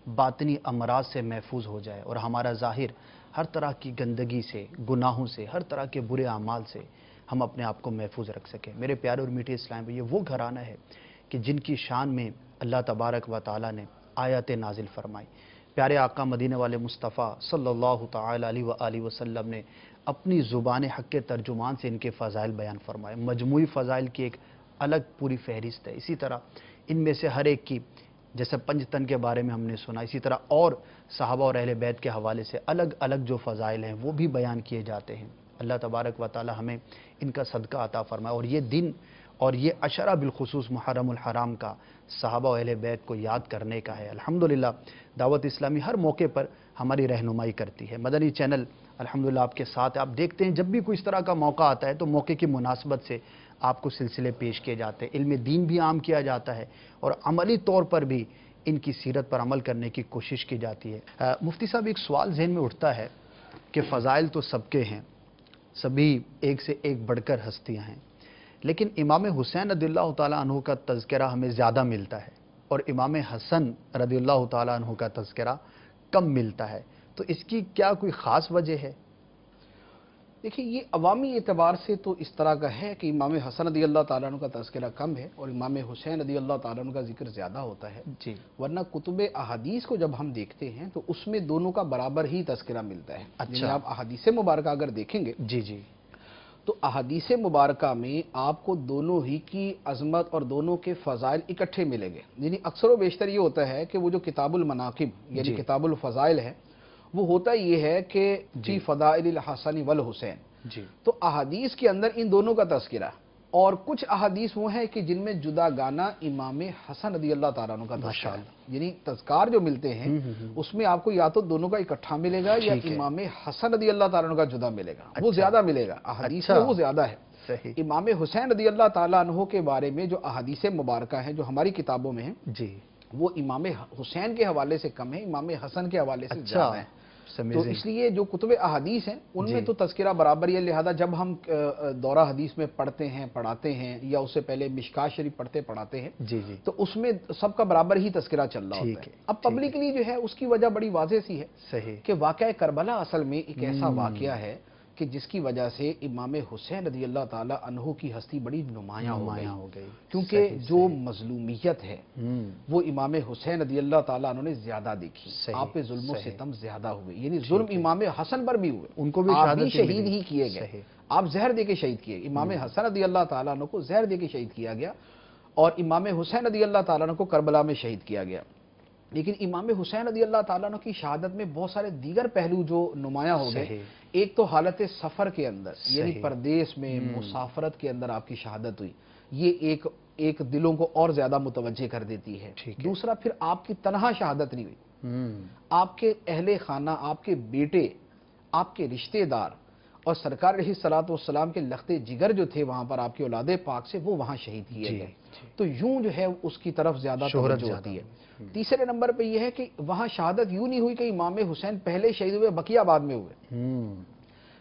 باطنی امراض سے محفوظ ہو جائے اور ہمارا ظاہر ہر طرح کی گندگی سے، گناہوں سے، ہر طرح کے برے اعمال سے ہم اپنے آپ کو محفوظ رکھ سکیں۔ میرے پیارے اور میٹھے اسلام بھائی، یہ وہ گھرانہ ہے کہ جن کی شان میں اللہ تبارک و تعالیٰ نے آیات نازل فرمائی۔ پیارے آقا مدینے والے مصطفیٰ صلی اللہ تعالی علیہ وآلہ وسلم نے اپنی زبان حق کے ترجمان سے ان کے فضائل بیان فرمائے۔ مجموعی فضائل کی ایک الگ پوری فہرست ہے۔ اسی طرح ان میں سے ہر ایک کی، جیسے پنج تن کے بارے میں ہم نے سنا، اسی طرح اور صحابہ اور اہل بیت کے حوالے سے الگ الگ جو فضائل ہیں وہ بھی بیان کیے جاتے ہیں۔ اللہ تبارک و تعالی ہمیں ان کا صدقہ عطا فرمائے، اور یہ دن اور یہ عشرہ بالخصوص محرم الحرام کا صحابہ و اہل بیت کو یاد کرنے کا ہے۔ الحمدللہ دعوت اسلامی ہر موقع پر ہماری رہنمائی کرتی ہے۔ مدنی چینل الحمدللہ آپ کے ساتھ ہے۔ آپ دیکھتے ہیں جب بھی کوئی اس طرح کا موقع آتا ہے تو موقع کی مناسبت سے آپ کو سلسلے پیش کیے جاتے ہیں، علم دین بھی عام کیا جاتا ہے اور عملی طور پر بھی ان کی سیرت پر عمل کرنے کی کوشش کی جاتی ہے۔ مفتی صاحب، ایک سوال ذہن میں اٹھتا ہے کہ فضائل تو سب کے ہیں، سبھی ایک سے ایک بڑھ کر ہستیاں ہیں، لیکن امام حسین رضی اللہ تعالیٰ عنہ کا تذکرہ ہمیں زیادہ ملتا ہے اور امام حسن رضی اللہ تعالیٰ عنہ کا تذکرہ کم ملتا ہے، تو اس کی کیا کوئی خاص وجہ ہے؟ دیکھیں، یہ عوامی اعتبار سے تو اس طرح کا ہے کہ امام حسن رضی اللہ تعالیٰ عنہ کا تذکرہ کم ہے اور امام حسین رضی اللہ تعالیٰ عنہ کا ذکر زیادہ ہوتا ہے، جی، ورنہ کتب احادیث کو جب ہم دیکھتے ہیں تو اس میں دونوں کا برابر ہی تذکرہ ملتا ہے۔ اچھا، یعنی آپ احادیث مبارکہ اگر دیکھیں گے جی جی، تو احادیث مبارکہ میں آپ کو دونوں ہی کی عظمت اور دونوں کے فضائل اکٹھے ملیں گے۔ یعنی اکثر و بیشتر یہ ہوتا ہے کہ وہ جو کتاب المناقب یعنی جی، کتاب الفضائل ہے، وہ ہوتا یہ ہے کہ فی فضائل الحسن والحسین، جی، تو احادیث کے اندر ان دونوں کا تذکرہ، اور کچھ احادیث وہ ہیں کہ جن میں جدا گانا امام حسن رضی اللہ تعالیٰ عنہ کا تذکرہ ہے۔ ماشاءاللہ، یعنی تذکار جو ملتے ہیں اس میں آپ کو یا تو دونوں کا اکٹھا ملے گا یا ٹھیک ہے، امام حسن رضی اللہ تعالیٰ عنہ کا جدا ملے گا، وہ اچھا، زیادہ ملے گا، احادیث اچھا، میں وہ زیادہ ہے۔ صحیح، امام حسین رضی اللہ تعالیٰ عنہ کے بارے میں جو احادیث مبارکہ ہیں جو ہماری کتابوں میں ہیں، جی، وہ امام حسین کے حوالے سے کم ہے، امام حسن کے حوالے سے اچھا، زیادہ ہیں۔ تو اس لیے جو کتب احادیث ہیں ان میں جی، تو تذکرہ برابر ہے، لہذا جب ہم دورہ حدیث میں پڑھتے ہیں پڑھاتے ہیں یا اس سے پہلے مشکات شریف پڑھتے پڑھاتے ہیں جی جی، تو اس میں سب کا برابر ہی تذکرہ چل رہا ہوتا ٹھیک ہے۔ ہے، اب پبلکلی جو ہے اس کی وجہ بڑی واضح سی ہے صحیح، کہ واقعہ کربلا اصل میں ایک ایسا واقعہ ہے کہ جس کی وجہ سے امام حسین رضی اللہ تعالی عنہ کی ہستی بڑی نمایاں ہو گئی، کیونکہ صحیح، جو صحیح، مظلومیت ہے ہوں، وہ امام حسین رضی اللہ تعالیٰ عنہ نے زیادہ دیکھی، صحیح، آپ پہ ظلم و صحیح، ستم زیادہ ہوئے، یعنی ظلم امام حسن پر بھی ہوئے، ان کو بھی آپ شہادت بھی شہید ملی، ہی کیے گئے، صحیح، آپ زہر دے کے شہید کیے، امام حسن رضی اللہ تعالیٰ عنہ کو زہر دے کے شہید کیا گیا اور امام حسین رضی اللہ تعالیٰ عنہ کو کربلا میں شہید کیا گیا۔ لیکن امام حسین رضی اللہ تعالیٰ عنہ کی شہادت میں بہت سارے دیگر پہلو جو نمایاں ہو گئے، صحیح، ایک تو حالت سفر کے اندر یعنی صحیح، پردیس میں مسافرت کے اندر آپ کی شہادت ہوئی، یہ ایک دلوں کو اور زیادہ متوجہ کر دیتی ہے۔ ٹھیک ہے، دوسرا پھر آپ کی تنہا شہادت نہیں ہوئی، ہوں، آپ کے اہل خانہ، آپ کے بیٹے، آپ کے رشتہ دار اور سرکار علیہ الصلوۃ والسلام کے لخت جگر جو تھے وہاں پر آپ کے اولاد پاک سے، وہ وہاں شہید کیے جی، گئے، جی، تو یوں جو ہے اس کی طرف زیادہ شہرت توجہ زیادہ ہوتی ہے۔ تیسرے نمبر پہ یہ ہے کہ وہاں شہادت یوں نہیں ہوئی کہ امام حسین پہلے شہید ہوئے بقیہ بعد میں ہوئے، ہوں،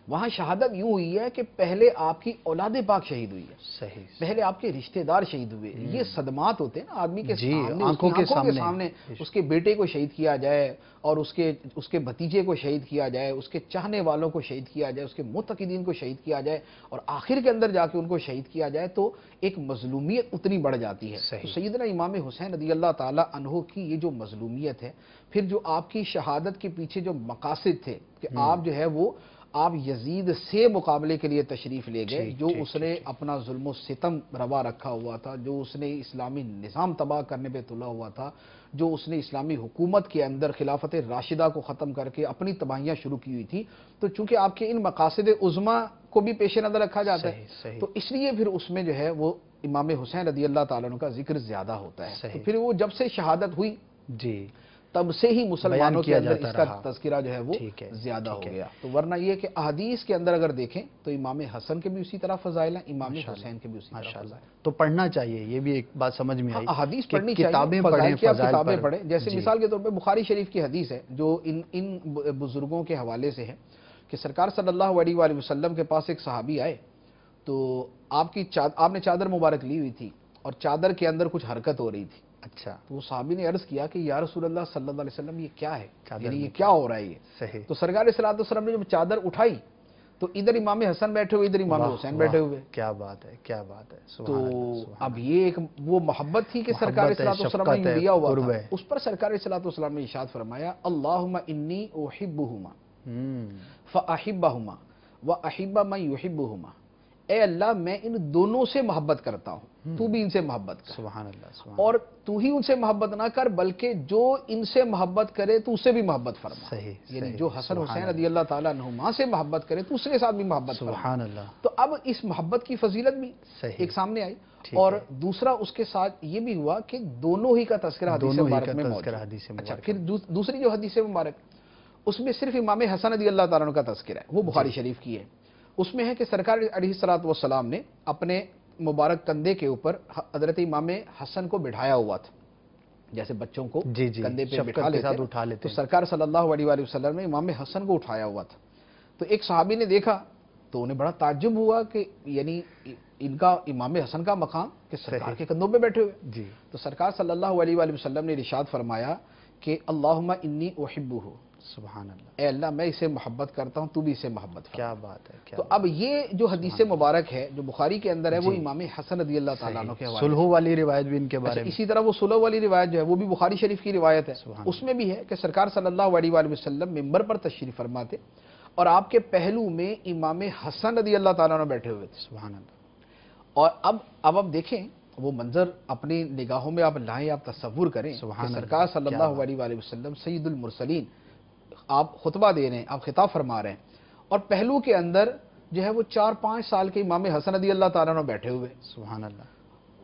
وہاں شہادت یوں ہوئی ہے کہ پہلے آپ کی اولاد پاک شہید ہوئی ہے، صحیح، پہلے آپ کے رشتہ دار شہید ہوئے۔ یہ صدمات ہوتے ہیں نا آدمی کے جی، سامنے، اس کی آنکھوں کے سامنے اس کے بیٹے کو شہید کیا جائے اور اس کے بھتیجے کو شہید کیا جائے، اس کے چاہنے والوں کو شہید کیا جائے، اس کے معتقدین کو شہید کیا جائے اور آخر کے اندر جا کے ان کو شہید کیا جائے، تو ایک مظلومیت اتنی بڑھ جاتی ہے۔ تو سیدنا امام حسین رضی اللہ تعالی عنہ کی یہ جو مظلومیت ہے، پھر جو آپ کی شہادت کے پیچھے جو مقاصد تھے کہ آپ جو ہے وہ آپ یزید سے مقابلے کے لیے تشریف لے گئے، ٹھیک، جو ٹھیک، اس نے ٹھیک۔ اپنا ظلم و ستم روا رکھا ہوا تھا، جو اس نے اسلامی نظام تباہ کرنے پہ تلا ہوا تھا، جو اس نے اسلامی حکومت کے اندر خلافت راشدہ کو ختم کر کے اپنی تباہیاں شروع کی ہوئی تھی، تو چونکہ آپ کے ان مقاصد عظما کو بھی پیش نظر رکھا جاتا ہے، صحیح، صحیح۔ تو اس لیے پھر اس میں جو ہے وہ امام حسین رضی اللہ تعالیٰ عنہ کا ذکر زیادہ ہوتا ہے۔ تو صحیح۔ پھر وہ جب سے شہادت ہوئی جی، تب سے ہی مسلمانوں کے کیا اندر جاتا اس کا رہا۔ تذکرہ جو ہے وہ ٹھیک ہے، زیادہ ٹھیک ہو ہے۔ گیا۔ تو ورنہ یہ کہ احادیث کے اندر اگر دیکھیں تو امام حسن کے بھی اسی طرح فضائل ہیں، امام ماشاءاللہ، حسین کے بھی اسی طرح ماشاءاللہ۔ فضائل ہیں۔ تو پڑھنا چاہیے، یہ بھی ایک بات سمجھ میں آئی احادیث کہ پڑھنی چاہیے، کتابیں فضائل پڑھیں، کی آپ فضائل کتابیں پر۔ پڑھیں، جیسے جی، مثال کے طور پہ بخاری شریف کی حدیث ہے جو ان بزرگوں کے حوالے سے ہے کہ سرکار صلی اللہ علیہ وآلہ وسلم کے پاس ایک صحابی آئے، تو آپ نے چادر مبارک لی ہوئی تھی اور چادر کے اندر کچھ حرکت ہو رہی تھی۔ اچھا، تو وہ صحابی نے عرض کیا کہ یا رسول اللہ صلی اللہ علیہ وسلم یہ کیا ہے، چادر یعنی یہ میں کیا ہو رہا ہے یہ؟ صحیح۔ تو سرکار صلی اللہ علیہ وسلم نے جب چادر اٹھائی تو ادھر امام حسن بیٹھے ہوئے، ادھر امام واہ، حسین واہ، بیٹھے ہوئے۔ کیا بات ہے، کیا بات ہے، تو سبحان اللہ، سبحان اب یہ ایک وہ محبت تھی کہ سرکار محبت صلی ہے، اللہ علیہ وسلم شفقت نے ہے، دیا ہوا قرب تھا، ہے۔ اس پر سرکار صلی اللہ علیہ وسلم نے ارشاد فرمایا اللہم انی احبہما فاحبہما واحب من یحبہما، اے اللہ میں ان دونوں سے محبت کرتا ہوں، تو بھی ان سے محبت کر، سبحان اللہ، سبحان اور تو ہی ان سے محبت نہ کر بلکہ جو ان سے محبت کرے تو اسے بھی محبت فرما۔ صحیح، یعنی صحیح، جو حسن سبحان حسین اللہ، رضی اللہ تعالیٰ عنہما سے محبت کرے تو اس کے ساتھ بھی محبت فرما۔ سبحان اللہ، تو اب اس محبت کی فضیلت بھی صحیح، ایک سامنے آئی، ٹھیک اور ہے۔ دوسرا اس کے ساتھ یہ بھی ہوا کہ دونوں ہی کا تذکرہ حدیث دونوں ہی مبارک کا میں تذکرہ موجود۔ حدیث اچھا، مبارک پھر دوسری جو حدیث مبارک اس میں صرف امام حسن رضی اللہ تعالیٰ عنہ کا تذکرہ ہے، وہ بخاری شریف کی ہے۔ اس میں ہے کہ سرکار علیہ الصلوۃ والسلام نے اپنے مبارک کندھے کے اوپر حضرت امام حسن کو بٹھایا ہوا تھا، جیسے بچوں کو جی، جی، کندھے پہ شفقت بٹھا کے لیتے ساتھ ہیں، اٹھا لیتے تو ہیں۔ سرکار صلی اللہ علیہ وآلہ وسلم نے امام حسن کو اٹھایا ہوا تھا۔ تو ایک صحابی نے دیکھا تو انہیں بڑا تعجب ہوا کہ یعنی ان کا امام حسن کا مقام کہ سرکار صحیح، کے کندھوں پہ بیٹھے ہوئے۔ جی، تو سرکار صلی اللہ علیہ وآلہ وسلم نے ارشاد فرمایا کہ اللہم انی احبہ، سبحان اللہ، اے اللہ میں اسے محبت کرتا ہوں، تو بھی اسے محبت فرما۔ کیا بات ہے، کیا تو بات اب یہ جو حدیث مبارک ہے جو بخاری کے اندر ہے وہ جی۔ امام حسن رضی اللہ تعالیٰ عنہ کے ہے، حوالے صلح والی روایت بھی ان کے بارے اچھا، میں، اسی طرح وہ صلح والی روایت جو ہے وہ بھی بخاری شریف کی روایت ہے، سبحان اس میں بھی ہے کہ سرکار صلی اللہ علیہ وآلہ وسلم ممبر پر تشریف فرما تھے اور آپ کے پہلو میں امام حسن رضی اللہ تعالیٰ عنہ بیٹھے ہوئے تھے، سبحان اللہ، اور اب دیکھیں وہ منظر اپنی نگاہوں میں آپ لائیں، آپ تصور کریں سبحان کہ اللہ، سرکار صلی کیا اللہ بات۔ علیہ وآلہ وسلم سید المرسلین، آپ خطبہ دے رہے ہیں، آپ خطاب فرما رہے ہیں، اور پہلو کے اندر جو ہے وہ 4-5 سال کے امام حسن رضی اللہ تعالیٰ عنہ بیٹھے ہوئے، سبحان اللہ،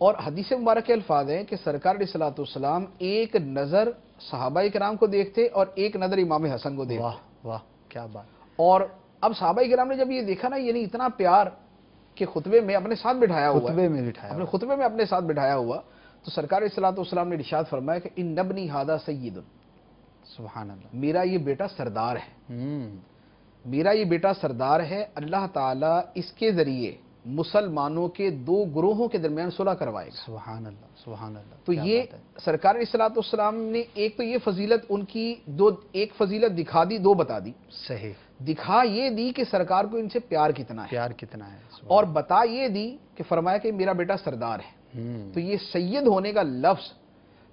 اور حدیث مبارک کے الفاظ ہیں کہ سرکار علیہ الصلوۃ والسلام ایک نظر صحابہ کرام کو دیکھتے اور ایک نظر امام حسن کو دیکھتے، واہ، واہ، کیا بات، اور اب صحابہ کرام نے جب یہ دیکھا نا، یعنی اتنا پیار کہ خطبے میں اپنے ساتھ بٹھایا ہوا ہے، خطبے میں بٹھایا اپنے ہوا۔ خطبے میں اپنے ساتھ بٹھایا ہوا، تو سرکار علیہ الصلوۃ والسلام نے ارشاد فرمایا کہ ان ابنی ھذا سید، سبحان اللہ، میرا یہ بیٹا سردار ہے، ہوں، میرا یہ بیٹا سردار ہے، اللہ تعالیٰ اس کے ذریعے مسلمانوں کے 2 گروہوں کے درمیان صلح کروائے گا۔ سبحان اللہ، سبحان اللہ، تو کیا یہ بات ہے، سرکار علیہ الصلوۃ والسلام نے ایک تو یہ فضیلت ان کی ایک فضیلت دکھا دی، 2 بتا دی، صحیح، دکھا یہ دی کہ سرکار کو ان سے پیار کتنا ہے، پیار کتنا ہے، سبحان اور بتا یہ دی کہ فرمایا کہ میرا بیٹا سردار ہے۔ ہوں، تو یہ سید ہونے کا لفظ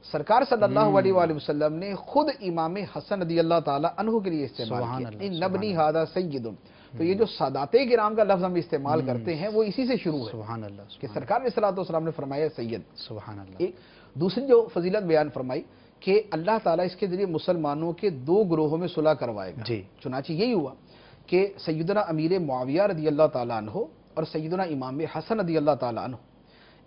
سرکار صلی اللہ علیہ وآلہ وسلم نے خود امام حسن رضی اللہ تعالی عنہ کے لیے استعمال سبحان کیا، اللہ، ان سبحان نبنی ھذا سید۔ تو یہ جو سادات کرام کا لفظ ہم استعمال کرتے ہیں وہ اسی سے شروع ہے سبحان اللہ، کہ سبحان سرکار علیہ الصلوۃ والسلام نے فرمایا سید۔ اللہ، سبحان اللہ، ایک دوسری جو فضیلت بیان فرمائی کہ اللہ تعالیٰ اس کے ذریعے مسلمانوں کے 2 گروہوں میں صلح کروائے گا۔ جی، چنانچہ یہی ہوا کہ سیدنا امیر معاویہ رضی اللہ تعالیٰ عنہ اور سیدنا امام حسن رضی اللہ تعالیٰ عنہ،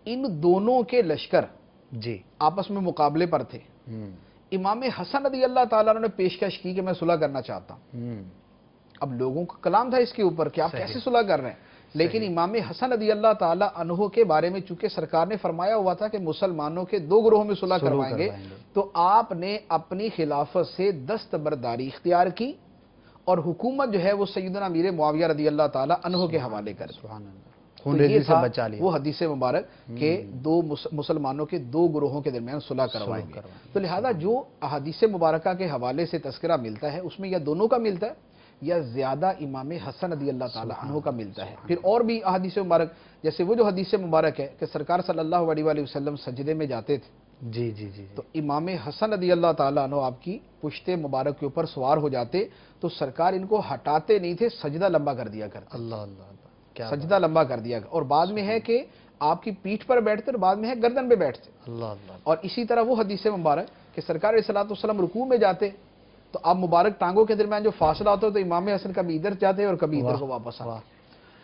ان دونوں کے لشکر جی، آپس میں مقابلے پر تھے۔ ہوں، امام حسن رضی اللہ تعالیٰ عنہ نے پیشکش کی کہ میں صلح کرنا چاہتا ہوں۔ ہوں، اب لوگوں کا کلام تھا اس کے اوپر کہ آپ صحیح، کیسے صلح کر رہے ہیں، لیکن امام حسن رضی اللہ تعالیٰ عنہ کے بارے میں چونکہ سرکار نے فرمایا ہوا تھا کہ مسلمانوں کے 2 گروہوں میں صلح کروائیں گے، تو آپ نے اپنی خلافت سے دستبرداری اختیار کی اور حکومت جو ہے وہ سیدنا امیر معاویہ رضی اللہ تعالیٰ عنہ کے حوالے کر دی۔ سبحان اللہ، تو خون یہ ریزی سے تھا بچا لیا، وہ حدیث مبارک کہ 2 مسلمانوں کے 2 گروہوں کے درمیان صلح کروائیں گے۔ تو لہذا جو احادیث مبارکہ کے حوالے سے تذکرہ ملتا ہے اس میں یا دونوں کا ملتا ہے یا زیادہ امام حسن رضی اللہ تعالیٰ عنہ کا ملتا ہے۔ پھر اور بھی احادیث مبارک، جیسے وہ جو حدیث مبارک ہے کہ سرکار صلی اللہ علیہ وآلہ وسلم سجدے میں جاتے تھے، جی، جی، جی، تو امام حسن رضی اللہ تعالیٰ عنہ آپ کی پشت مبارک کے اوپر سوار ہو جاتے تو سرکار ان کو ہٹاتے نہیں تھے، سجدہ لمبا کر دیا کرتے، اللہ اللہ اللہ، کیا سجدہ لمبا کر دیا، اور بعد میں ہے کہ آپ کی پیٹھ پر بیٹھتے اور بعد میں ہے گردن پہ بیٹھتے. اللہ اللہ، اور اسی طرح وہ حدیث مبارک کہ سرکار علیہ الصلوۃ والسلام رکوع میں جاتے تو آپ مبارک ٹانگوں کے درمیان جو فاصلہ ہوتا ہے تو امام حسن کبھی ادھر جاتے اور کبھی ادھر کو واپس آتے.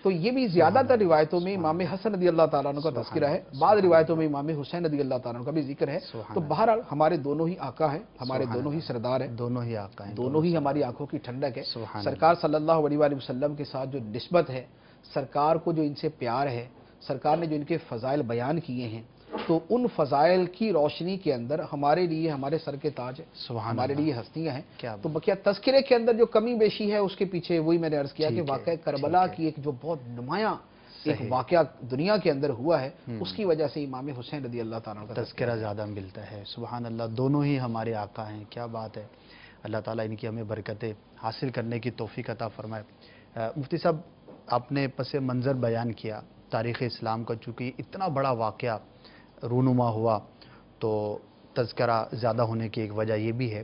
تو یہ بھی زیادہ تر روایتوں میں امام حسن رضی اللہ تعالیٰ عنہ کا تذکرہ ہے، بعض روایتوں میں امام حسین رضی اللہ تعالیٰ عنہ کا بھی ذکر ہے. تو بہرحال ہمارے دونوں ہی آقا ہیں، ہمارے دونوں ہی سردار ہیں، دونوں ہی آقا ہیں، دونوں ہی ہماری آنکھوں کی ٹھنڈک ہے. سرکار صلی اللہ علیہ وآلہ وسلم کے ساتھ جو نسبت ہے، سرکار کو جو ان سے پیار ہے، سرکار نے جو ان کے فضائل بیان کیے ہیں، تو ان فضائل کی روشنی کے اندر ہمارے لیے ہمارے سر کے تاج ہے، ہمارے لیے ہستیاں ہیں. تو بقیہ تذکرے کے اندر جو کمی بیشی ہے اس کے پیچھے وہی میں نے عرض کیا کہ واقعہ کربلا کی ایک جو بہت نمایاں ایک واقعہ دنیا کے اندر ہوا ہے، اس کی وجہ سے امام حسین رضی اللہ تعالیٰ کا تذکرہ زیادہ ملتا ہے. سبحان اللہ، دونوں ہی ہمارے آقا ہیں، کیا بات ہے. اللہ تعالیٰ ان کی ہمیں برکتیں حاصل کرنے کی توفیق عطا فرمائے. مفتی صاحب، آپ نے پس منظر بیان کیا تاریخ اسلام کا، چونکہ اتنا بڑا واقعہ رونما ہوا تو تذکرہ زیادہ ہونے کی ایک وجہ یہ بھی ہے.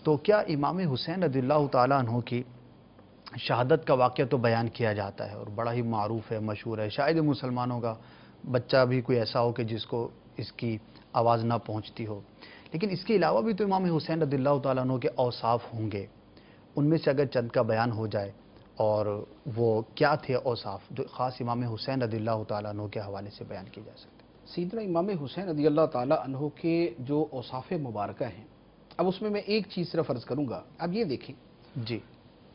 تو کیا امام حسین رضی اللہ تعالیٰ عنہ کی شہادت کا واقعہ تو بیان کیا جاتا ہے اور بڑا ہی معروف ہے، مشہور ہے، شاید مسلمانوں کا بچہ بھی کوئی ایسا ہو کہ جس کو اس کی آواز نہ پہنچتی ہو، لیکن اس کے علاوہ بھی تو امام حسین رضی اللہ تعالیٰ عنہ کے اوصاف ہوں گے. ان میں سے اگر چند کا بیان ہو جائے، اور وہ کیا تھے اوصاف جو خاص امام حسین رضی اللہ تعالیٰ عنہ کے حوالے سے بیان کی جا سکتے. سیدنا امام حسین رضی اللہ تعالیٰ عنہ کے جو اوصاف مبارکہ ہیں، اب اس میں ایک چیز صرف عرض کروں گا. اب یہ دیکھیں جی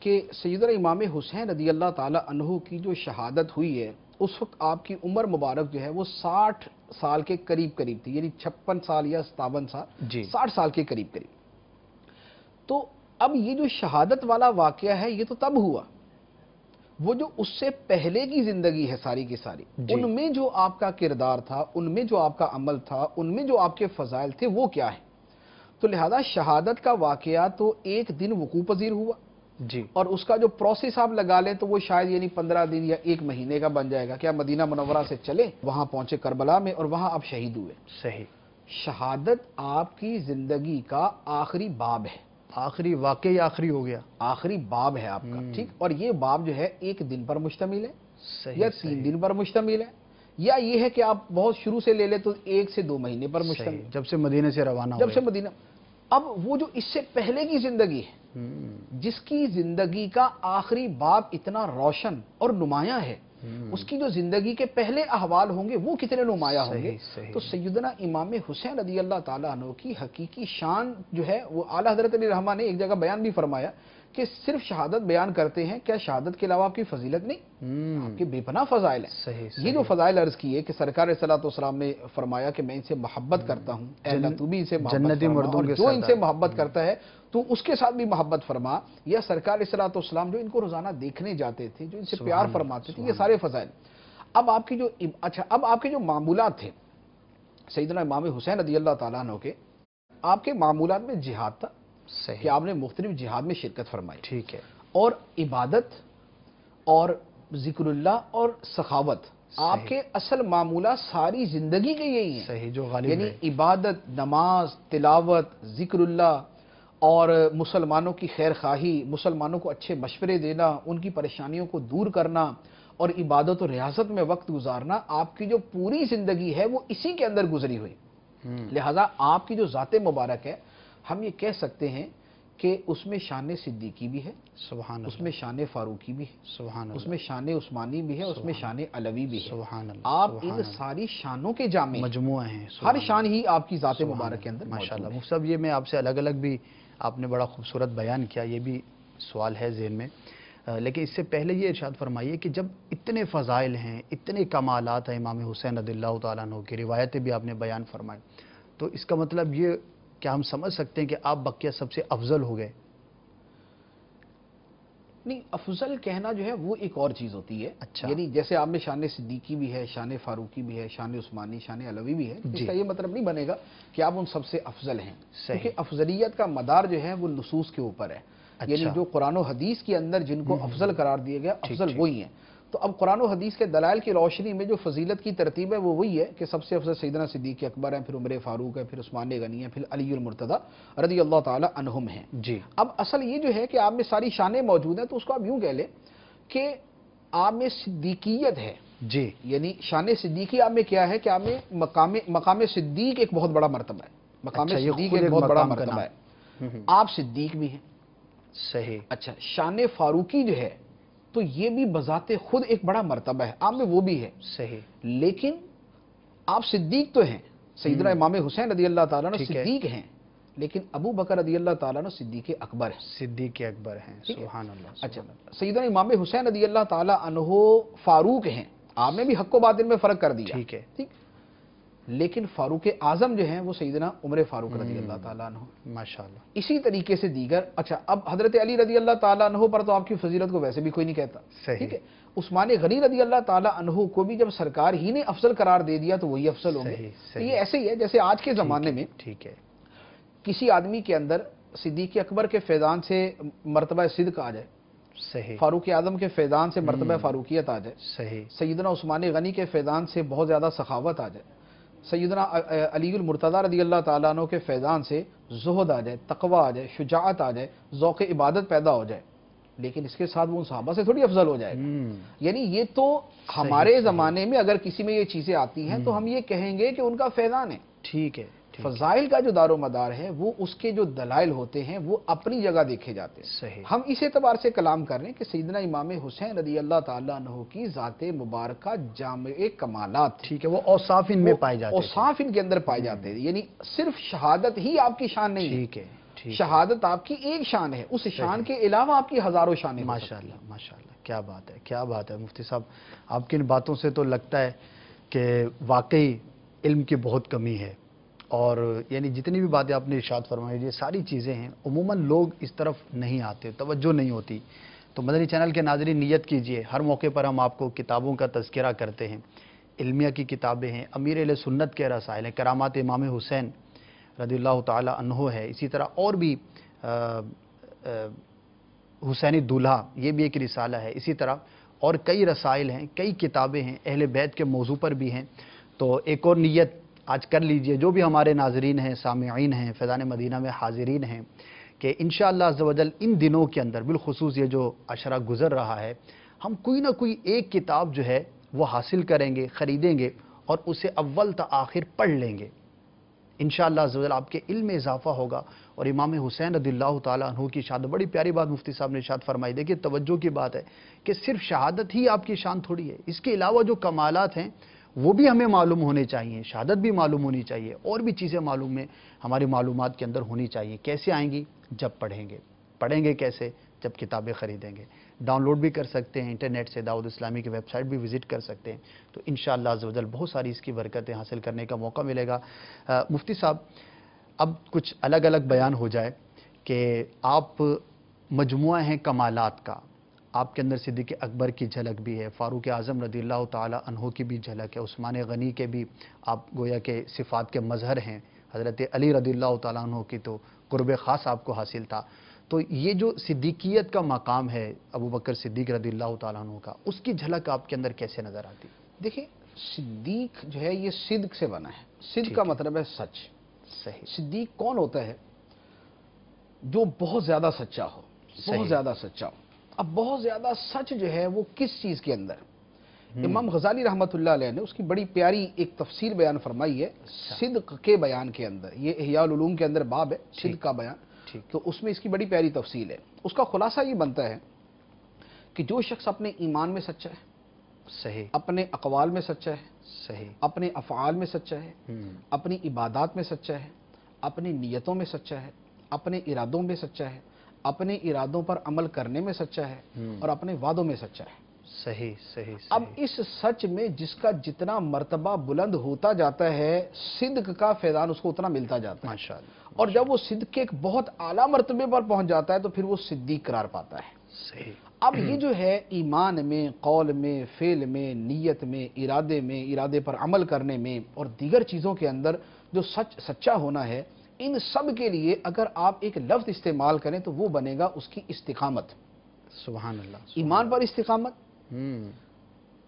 کہ سیدنا امام حسین رضی اللہ تعالیٰ عنہ کی جو شہادت ہوئی ہے، اس وقت آپ کی عمر مبارک جو ہے وہ 60 سال کے قریب تھی، یعنی 56 سال یا 57 سال، 60 سال کے قریب. تو اب یہ جو شہادت والا واقعہ ہے یہ تو تب ہوا، وہ جو اس سے پہلے کی زندگی ہے ساری کی ساری، ان میں جو آپ کا کردار تھا، ان میں جو آپ کا عمل تھا، ان میں جو آپ کے فضائل تھے، وہ کیا ہے. تو لہذا شہادت کا واقعہ تو ایک دن وقوع پذیر ہوا جی، اور اس کا جو پروسیس آپ لگا لیں تو وہ شاید یعنی 15 دن یا ایک مہینے کا بن جائے گا. کیا مدینہ منورہ سے چلے، وہاں پہنچے کربلا میں اور وہاں آپ شہید ہوئے. صحیح. شہادت آپ کی زندگی کا آخری باب ہے، آخری واقعی آخری ہو گیا، آخری باب ہے آپ کا. ٹھیک، اور یہ باب جو ہے ایک دن پر مشتمل ہے صحیح، یا 3 دن پر مشتمل ہے، یا یہ ہے کہ آپ بہت شروع سے لے لیں تو 1 سے 2 مہینے پر مشتمل ہے، جب سے مدینے سے روانہ جب سے مدینہ. اب وہ جو اس سے پہلے کی زندگی ہے، جس کی زندگی کا آخری باب اتنا روشن اور نمایاں ہے، اس کی جو زندگی کے پہلے احوال ہوں گے وہ کتنے نمایاں ہوں گے. تو سیدنا امام حسین رضی اللہ تعالیٰ عنہ کی حقیقی شان جو ہے وہ اعلیٰ حضرت علی رحمہ نے ایک جگہ بیان بھی فرمایا کہ صرف شہادت بیان کرتے ہیں، کیا شہادت کے علاوہ آپ کی فضیلت نہیں؟ آپ کے بے پناہ فضائل ہیں. یہ جو فضائل عرض کیے کہ سرکار صلی اللہ علیہ وسلم نے فرمایا کہ میں ان سے محبت کرتا ہوں، اے اللہ تو بھی ان سے محبت فرما، اور جو ان سے محبت کرتا ہے تو اس کے ساتھ بھی محبت فرما. یا سرکار صلی اللہ علیہ وسلم جو ان کو روزانہ دیکھنے جاتے تھے، جو ان سے پیار فرماتے تھے، یہ سارے فضائل. اب آپ کے جو معمولات تھے سیدنا امام حسین رضی اللہ تعالیٰ عنہ کے، آپ کے معمولات میں جہاد تھا کہ آپ نے مختلف جہاد میں شرکت فرمائی، ٹھیک ہے، اور عبادت اور ذکر اللہ اور سخاوت، آپ کے اصل معمولات ساری زندگی کے یہی ہیں. صحیح، جو غالب یعنی ہے، عبادت، نماز، تلاوت، ذکر اللہ اور مسلمانوں کی خیر خواہی، مسلمانوں کو اچھے مشورے دینا، ان کی پریشانیوں کو دور کرنا اور عبادت و ریاضت میں وقت گزارنا، آپ کی جو پوری زندگی ہے وہ اسی کے اندر گزری ہوئی. لہذا آپ کی جو ذات مبارک ہے، ہم یہ کہہ سکتے ہیں کہ اس میں شان صدیقی بھی ہے، سبحان اللہ، اس میں شان فاروقی بھی ہے، سبحان اللہ، اس میں شان عثمانی بھی ہے، اس میں شان علوی بھی ہے. سبحان اللہ، آپ ان ساری شانوں کے جامع ہیں، مجموعہ ہیں، ہر شان ہی آپ کی ذات مبارک کے اندر ماشاءاللہ. موجود ہے. مفتی صاحب، یہ میں آپ سے الگ الگ بھی آپ نے بڑا خوبصورت بیان کیا، یہ بھی سوال ہے ذہن میں، لیکن اس سے پہلے یہ ارشاد فرمائیے کہ جب اتنے فضائل ہیں، اتنے کمالات ہیں امام حسین رضی اللہ تعالیٰ عنہ کی، روایتیں بھی آپ نے بیان فرمائی، تو اس کا مطلب یہ کیا ہم سمجھ سکتے ہیں کہ آپ بقیہ سب سے افضل ہو گئے؟ نہیں، افضل کہنا جو ہے وہ ایک اور چیز ہوتی ہے. اچھا، یعنی جیسے آپ میں شان صدیقی بھی ہے، شان فاروقی بھی ہے، شان عثمانی، شان علوی بھی ہے، اس کا یہ مطلب نہیں بنے گا کہ آپ ان سب سے افضل ہیں، کیونکہ افضلیت کا مدار جو ہے وہ نصوص کے اوپر ہے. یعنی جو قرآن و حدیث کے اندر جن کو افضل قرار دیا گیا، افضل وہی ہیں. تو اب قرآن و حدیث کے دلائل کی روشنی میں جو فضیلت کی ترتیب ہے وہ وہی ہے کہ سب سے افضل سیدنا صدیق اکبر ہیں، پھر عمر فاروق ہے، پھر عثمان غنی ہے، پھر علی المرتضیٰ رضی اللہ تعالی عنہم ہیں۔ جی اب اصل یہ جو ہے کہ آپ میں ساری شانیں موجود ہیں، تو اس کو آپ یوں کہہ لیں کہ آپ میں صدیقیت ہے، جی یعنی شان صدیقی آپ میں کیا ہے کہ آپ میں مقام صدیق ایک بہت بڑا مرتبہ ہے، مقام اچھا، یہ صدیق خود ایک بہت بڑا مقام کا مرتبہ نام۔ ہے، آپ صدیق بھی ہیں۔ صحیح اچھا، شان فاروقی جو ہے تو یہ بھی بذات خود ایک بڑا مرتبہ ہے، آپ میں وہ بھی ہے، صحیح لیکن آپ صدیق تو ہیں، سیدنا امام حسین رضی اللہ تعالیٰ عنہ ٹھیک ہے۔ صدیق ہیں، لیکن ابو بکر رضی اللہ تعالیٰ عنہ صدیق اکبر ہے۔ صدیق اکبر ہیں، ٹھیک ہے؟ سبحان اللہ اچھا، سبحان اللہ۔ سیدنا امام حسین رضی اللہ تعالیٰ عنہ فاروق ہیں، آپ نے بھی حق و باطل میں فرق کر دیا، ٹھیک ہے، ٹھیک، لیکن فاروق اعظم جو ہیں وہ سیدنا عمر فاروق رضی اللہ تعالیٰ عنہ۔ ماشاءاللہ۔ اسی طریقے سے دیگر، اچھا اب حضرت علی رضی اللہ تعالیٰ عنہ پر تو آپ کی فضیلت کو ویسے بھی کوئی نہیں کہتا، صحیح۔ ٹھیک ہے، عثمان غنی رضی اللہ تعالیٰ عنہ کو بھی جب سرکار ہی نے افضل قرار دے دیا تو وہی افضل ہوں گے۔ صحیح، تو صحیح۔ یہ ایسے ہی ہے جیسے آج کے زمانے میں ٹھیک ہے، کسی آدمی کے اندر صدیق اکبر کے فیضان سے مرتبہ صدق آ جائے، صحیح فاروق اعظم کے فیضان سے مرتبہ فاروقیت آ جائے، صحیح سیدنا عثمان غنی کے فیضان سے بہت زیادہ سخاوت آ جائے، سیدنا علی المرتضیٰ رضی اللہ تعالیٰ عنہ کے فیضان سے زہد آ جائے، تقوی آ جائے، شجاعت آ جائے، ذوق عبادت پیدا ہو جائے، لیکن اس کے ساتھ وہ ان صحابہ سے تھوڑی افضل ہو جائے گا۔ یعنی یہ تو ہمارے زمانے میں اگر کسی میں یہ چیزیں آتی ہیں تو ہم یہ کہیں گے کہ ان کا فیضان ہے۔ ٹھیک ہے، ٹھیک، فضائل کا جو دار و مدار ہے وہ اس کے جو دلائل ہوتے ہیں وہ اپنی جگہ دیکھے جاتے ہیں۔ صحیح۔ ہم اس اعتبار سے کلام کر رہے ہیں کہ سیدنا امام حسین رضی اللہ تعالیٰ عنہ کی ذات مبارکہ جامع کمالات تھی، ٹھیک ہے، وہ اوصاف ان میں پائے جاتے ہیں۔ اوصاف ان کے اندر پائے جاتے ہیں، یعنی صرف شہادت ہی آپ کی شان نہیں ہے، ٹھیک ہے، ٹھیک ہے، شہادت آپ کی ایک شان ہے، اس شان کے علاوہ آپ کی ہزاروں شانیں ہو سکتی ہیں۔ ماشاءاللہ ماشاءاللہ، کیا بات ہے، کیا بات ہے مفتی صاحب، آپ کی ان باتوں سے تو لگتا ہے کہ واقعی علم کی بہت کمی ہے، اور یعنی جتنی بھی باتیں آپ نے ارشاد فرمائی یہ ساری چیزیں ہیں، عموماً لوگ اس طرف نہیں آتے، توجہ نہیں ہوتی۔ تو مدنی چینل کے ناظرین نیت کیجئے، ہر موقع پر ہم آپ کو کتابوں کا تذکرہ کرتے ہیں، علمیہ کی کتابیں ہیں، امیر اہل سنت کے رسائل ہیں، کرامات امام حسین رضی اللہ تعالی عنہ ہے، اسی طرح اور بھی حسینی دولہا یہ بھی ایک رسالہ ہے، اسی طرح اور کئی رسائل ہیں، کئی کتابیں ہیں، اہل بیت کے موضوع پر بھی ہیں۔ تو ایک اور نیت آج کر لیجئے، جو بھی ہمارے ناظرین ہیں، سامعین ہیں، فیضان مدینہ میں حاضرین ہیں، کہ انشاءاللہ عز و جل ان دنوں کے اندر بالخصوص یہ جو عشرہ گزر رہا ہے، ہم کوئی نہ کوئی ایک کتاب جو ہے وہ حاصل کریں گے، خریدیں گے اور اسے اول تا آخر پڑھ لیں گے۔ انشاءاللہ عز و جل آپ کے علم میں اضافہ ہوگا، اور امام حسین رضی اللہ تعالیٰ عنہ کی شہادت، بڑی پیاری بات مفتی صاحب نے ارشاد فرمائی، دیکھیے توجہ کی بات ہے کہ صرف شہادت ہی آپ کی شان تھوڑی ہے، اس کے علاوہ جو کمالات ہیں وہ بھی ہمیں معلوم ہونے چاہیے، شہادت بھی معلوم ہونی چاہیے، اور بھی چیزیں معلوم ہیں ہماری معلومات کے اندر ہونی چاہیے۔ کیسے آئیں گی؟ جب پڑھیں گے کیسے؟ جب کتابیں خریدیں گے، ڈاؤن لوڈ بھی کر سکتے ہیں انٹرنیٹ سے، دعوت اسلامی کی ویب سائٹ بھی وزٹ کر سکتے ہیں، تو انشاءاللہ عز و جل بہت ساری اس کی برکتیں حاصل کرنے کا موقع ملے گا۔ مفتی صاحب اب کچھ الگ الگ بیان ہو جائے کہ آپ مجموعہ ہیں کمالات کا، آپ کے اندر صدیق اکبر کی جھلک بھی ہے، فاروق اعظم رضی اللہ تعالی عنہ کی بھی جھلک ہے، عثمان غنی کے بھی آپ گویا کہ صفات کے مظہر ہیں، حضرت علی رضی اللہ تعالیٰ عنہ کی تو قرب خاص آپ کو حاصل تھا۔ تو یہ جو صدیقیت کا مقام ہے ابو بکر صدیق رضی اللہ تعالیٰ عنہ کا، اس کی جھلک آپ کے اندر کیسے نظر آتی؟ دیکھیں، صدیق جو ہے یہ صدق سے بنا ہے، صدق کا مطلب ہے سچ۔ صحیح۔ صدیق کون ہوتا ہے؟ جو بہت زیادہ سچا ہو، بہت زیادہ سچا ہو۔ اب بہت زیادہ سچ جو ہے وہ کس چیز کے اندر؟ امام غزالی رحمۃ اللہ علیہ نے اس کی بڑی پیاری ایک تفسیر بیان فرمائی ہے صدق کے بیان کے اندر، یہ احیاء العلوم کے اندر باب ہے صدق کا بیان، تو اس میں اس کی بڑی پیاری تفصیل ہے۔ اس کا خلاصہ یہ بنتا ہے کہ جو شخص اپنے ایمان میں سچا ہے، صحیح، اپنے اقوال میں سچا ہے، صحیح، اپنے افعال میں سچا ہے، اپنی عبادات میں سچا ہے، اپنی نیتوں میں سچا ہے، اپنے ارادوں میں سچا ہے، اپنے ارادوں پر عمل کرنے میں سچا ہے، اور اپنے وعدوں میں سچا ہے۔ صحیح صحیح۔ اب اس سچ میں جس کا جتنا مرتبہ بلند ہوتا جاتا ہے، صدق کا فیضان اس کو اتنا ملتا جاتا ہے، ماشاءاللہ، اور جب وہ صدق کے ایک بہت اعلیٰ مرتبے پر پہنچ جاتا ہے تو پھر وہ صدیق قرار پاتا ہے۔ صحیح۔ اب یہ جو ہے ایمان میں، قول میں، فعل میں، نیت میں، ارادے پر عمل کرنے میں اور دیگر چیزوں کے اندر جو سچا ہونا ہے، ان سب کے لیے اگر آپ ایک لفظ استعمال کریں تو وہ بنے گا اس کی استقامت۔ سبحان اللہ۔ ایمان پر استقامت،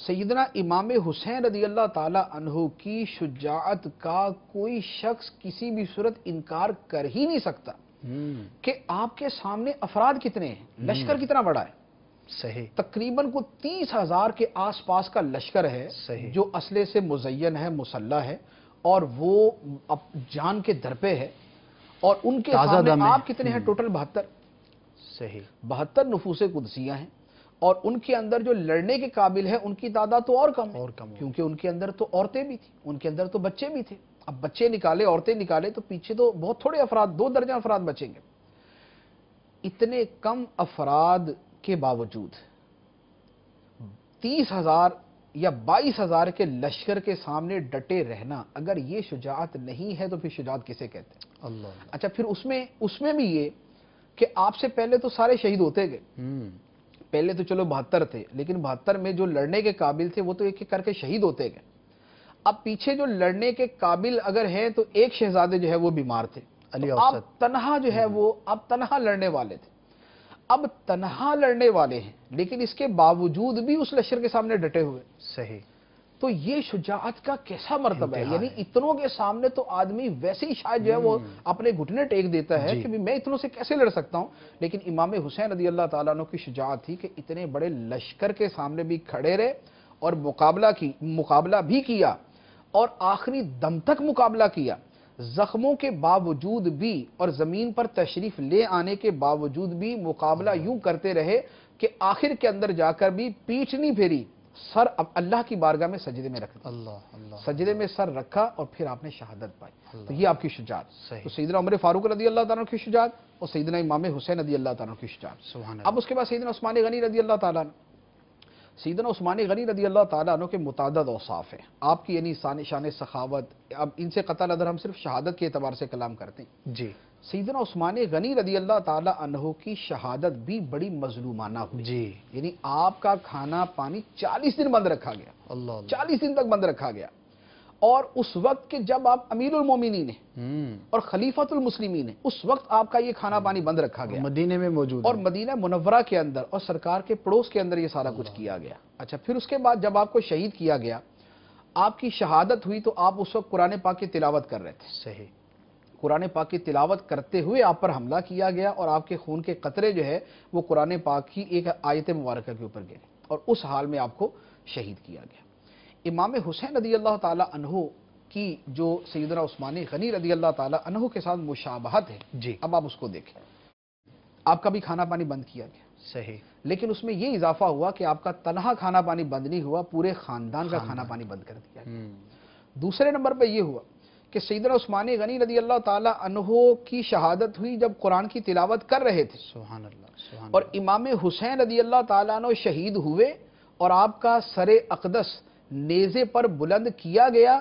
سیدنا امام حسین رضی اللہ تعالی عنہ کی شجاعت کا کوئی شخص کسی بھی صورت انکار کر ہی نہیں سکتا کہ آپ کے سامنے افراد کتنے ہیں، لشکر کتنا بڑا ہے، صحیح، تقریباً کو 30,000 کے آس پاس کا لشکر ہے صحیح، جو اسلحے سے مزین ہے، مسلح ہے، اور وہ جان کے در پہ ہے، اور ان کے تازہ سامنے دم ہے۔ آپ کتنے ہیں؟ ٹوٹل 72 صحیح، 72 نفوس قدسیہ ہیں، اور ان کے اندر جو لڑنے کے قابل ہے ان کی تعداد تو اور کم ہے، اور کم ہے۔ کیونکہ ان کے اندر تو عورتیں بھی تھیں، ان کے اندر تو بچے بھی تھے۔ اب بچے نکالے، عورتیں نکالے تو پیچھے تو بہت تھوڑے افراد، 2 درجن افراد بچیں گے۔ اتنے کم افراد کے باوجود 30,000 یا 22,000 کے لشکر کے سامنے ڈٹے رہنا، اگر یہ شجاعت نہیں ہے تو پھر شجاعت کسے کہتے ہیں؟ اللہ، اچھا، پھر اس میں بھی یہ کہ آپ سے پہلے تو سارے شہید ہوتے گئے، پہلے تو چلو 72 تھے، لیکن 72 میں جو لڑنے کے قابل تھے وہ تو ایک ایک کر کے شہید ہوتے گئے۔ اب پیچھے جو لڑنے کے قابل اگر ہیں تو ایک شہزادے جو ہے وہ بیمار تھے، علی تو اب اوسط، تنہا جو ہے وہ اب تنہا لڑنے والے تھے، اب تنہا لڑنے والے ہیں، لیکن اس کے باوجود بھی اس لشکر کے سامنے ڈٹے ہوئے۔ صحیح، تو یہ شجاعت کا کیسا مرتبہ ہے؟ انتہا یعنی ہے۔ اتنوں کے سامنے تو آدمی ویسے ہی شاید جو ہے وہ اپنے گھٹنے ٹیک دیتا ہے جی۔ کہ میں اتنوں سے کیسے لڑ سکتا ہوں، لیکن امام حسین رضی اللہ تعالیٰ عنہ کی شجاعت تھی کہ اتنے بڑے لشکر کے سامنے بھی کھڑے رہے اور مقابلہ بھی کیا، اور آخری دم تک مقابلہ کیا، زخموں کے باوجود بھی اور زمین پر تشریف لے آنے کے باوجود بھی مقابلہ یوں کرتے رہے کہ آخر کے اندر جا کر بھی پیٹھ نہیں پھیری، سر اللہ کی بارگاہ میں سجدے میں رکھ دیا، اللہ، اللہ، سجدے میں سر رکھا اور پھر آپ نے شہادت پائی۔ تو یہ آپ کی شجاعت۔ صحیح۔ تو سیدنا عمر فاروق رضی اللہ تعالیٰ عنہ کی شجاعت اور سیدنا امام حسین رضی اللہ تعالیٰ عنہ کی شجاعت۔ سبحان اب اس کے بعد سیدنا عثمان غنی رضی اللہ تعالیٰ عنہ۔ سیدنا عثمان غنی رضی اللہ تعالیٰ عنہ کے متعدد اوصاف ہیں آپ کی، یعنی شان سخاوت، اب ان سے قطع نظر ہم صرف شہادت کے اعتبار سے کلام کرتے ہیں۔ جی، سیدنا عثمان غنی رضی اللہ تعالیٰ عنہ کی شہادت بھی بڑی مظلومانہ ہوئی، جی، یعنی آپ کا کھانا پانی 40 دن بند رکھا گیا، اللہ، اللہ، 40 دن تک بند رکھا گیا، اور اس وقت کے جب آپ امیر المومنین ہیں اور خلیفۃ المسلمین ہیں، اس وقت آپ کا یہ کھانا پانی بند رکھا گیا، مدینے میں موجود اور ہیں۔ مدینہ منورہ کے اندر اور سرکار کے پڑوس کے اندر یہ سارا کچھ کیا گیا۔ اچھا، پھر اس کے بعد جب آپ کو شہید کیا گیا، آپ کی شہادت ہوئی تو آپ اس وقت قرآن پاک کی تلاوت کر رہے تھے، صحیح، قرآن پاک کی تلاوت کرتے ہوئے آپ پر حملہ کیا گیا، اور آپ کے خون کے قطرے جو ہے وہ قرآن پاک کی ایک آیت مبارکہ کے اوپر گرے، اور اس حال میں آپ کو شہید کیا گیا۔ امام حسین رضی اللہ تعالی عنہ کی جو سیدنا عثمان غنی رضی اللہ تعالی عنہ کے ساتھ مشابہت ہے، جی، اب آپ اس کو دیکھیں۔ آپ کا بھی کھانا پانی بند کیا گیا، صحیح، لیکن اس میں یہ اضافہ ہوا کہ آپ کا تنہا کھانا پانی بند نہیں ہوا، پورے خاندان کا کھانا پانی بند کر دیا گیا۔ دوسرے نمبر پہ یہ ہوا کہ سیدنا عثمان غنی رضی اللہ تعالی عنہ کی شہادت ہوئی جب قرآن کی تلاوت کر رہے تھے، سبحان اللہ، سبحان اور امام حسین رضی اللہ تعالیٰ عنہ شہید ہوئے، اور آپ کا سر اقدس نیزے پر بلند کیا گیا،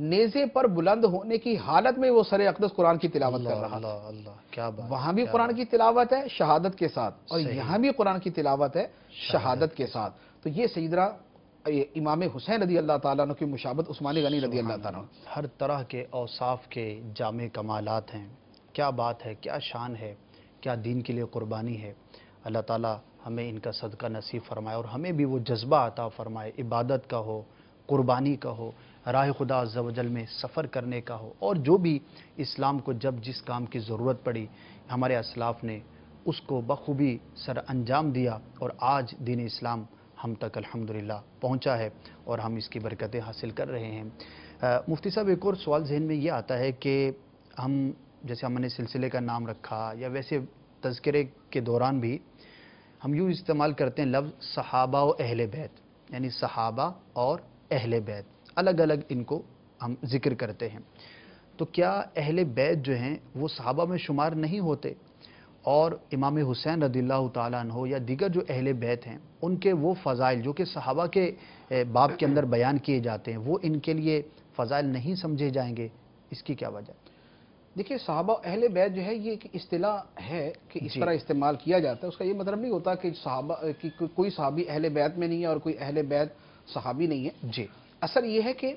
نیزے پر بلند ہونے کی حالت میں وہ سر اقدس قرآن کی تلاوت کر رہا تھا۔ اللہ، اللہ، کیا بات، وہاں بھی قرآن کی تلاوت ہے شہادت کے ساتھ، اور صحیح۔ یہاں بھی قرآن کی تلاوت ہے شہادت کے ساتھ۔ تو یہ سیدنا امام حسین رضی اللہ تعالیٰ عنہ کی مشابہت عثمان غنی رضی اللہ تعالیٰ عنہ۔ ہر طرح کے اوصاف کے جامع کمالات ہیں، کیا بات ہے، کیا شان ہے، کیا دین کے لیے قربانی ہے۔ اللہ تعالیٰ ہمیں ان کا صدقہ نصیب فرمائے، اور ہمیں بھی وہ جذبہ عطا فرمائے، عبادت کا ہو، قربانی کا ہو، راہ خدا عز و جل میں سفر کرنے کا ہو، اور جو بھی اسلام کو جب جس کام کی ضرورت پڑی ہمارے اسلاف نے اس کو بخوبی سر انجام دیا، اور آج دین اسلام ہم تک الحمدللہ پہنچا ہے اور ہم اس کی برکتیں حاصل کر رہے ہیں۔ مفتی صاحب، ایک اور سوال ذہن میں یہ آتا ہے کہ ہم جیسے ہم نے سلسلے کا نام رکھا یا ویسے تذکرے کے دوران بھی ہم یوں استعمال کرتے ہیں لفظ صحابہ و اہل بیت، یعنی صحابہ اور اہل بیت، الگ الگ ان کو ہم ذکر کرتے ہیں۔ تو کیا اہل بیت جو ہیں وہ صحابہ میں شمار نہیں ہوتے، اور امام حسین رضی اللہ تعالیٰ عنہ یا دیگر جو اہل بیت ہیں ان کے وہ فضائل جو کہ صحابہ کے باب کے اندر بیان کیے جاتے ہیں وہ ان کے لیے فضائل نہیں سمجھے جائیں گے؟ اس کی کیا وجہ؟ دیکھیے، صحابہ اہل بیت جو ہے یہ ایک اصطلاح ہے کہ اس طرح استعمال کیا جاتا ہے، اس کا یہ مطلب نہیں ہوتا کہ صحابہ کی کوئی صحابی اہل بیت میں نہیں ہے اور کوئی اہل بیت صحابی نہیں ہے۔ جی، اصل یہ ہے کہ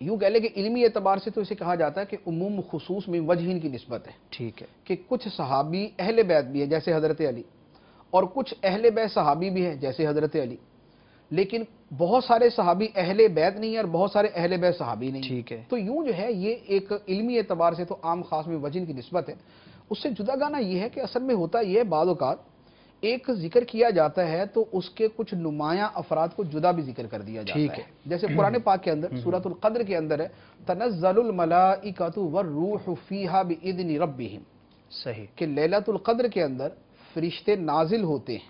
یوں کہہ لیں کہ علمی اعتبار سے تو اسے کہا جاتا ہے کہ عموم خصوص میں وجہین کی نسبت ہے، ٹھیک ہے، کہ کچھ صحابی اہل بیت بھی ہیں جیسے حضرت علی، اور کچھ اہل بیت صحابی بھی ہیں جیسے حضرت علی، لیکن بہت سارے صحابی اہل بیت نہیں ہیں اور بہت سارے اہل بیت صحابی نہیں ہیں۔ ٹھیک ہے۔ تو یوں جو ہے یہ ایک علمی اعتبار سے تو عام خاص میں وجن کی نسبت ہے۔ اس سے جدا گانا یہ ہے کہ اصل میں ہوتا یہ ہے، بعض اوقات ایک ذکر کیا جاتا ہے تو اس کے کچھ نمایاں افراد کو جدا بھی ذکر کر دیا ٹھیک جاتا ہے۔ ہے۔ جیسے قرآن پاک کے اندر سورۃ القدر کے اندر ہے تنزل الملائکۃ والروح فیہا باذن ربہم، صحیح۔ کہ لیلۃ القدر کے اندر فرشتے نازل ہوتے ہیں،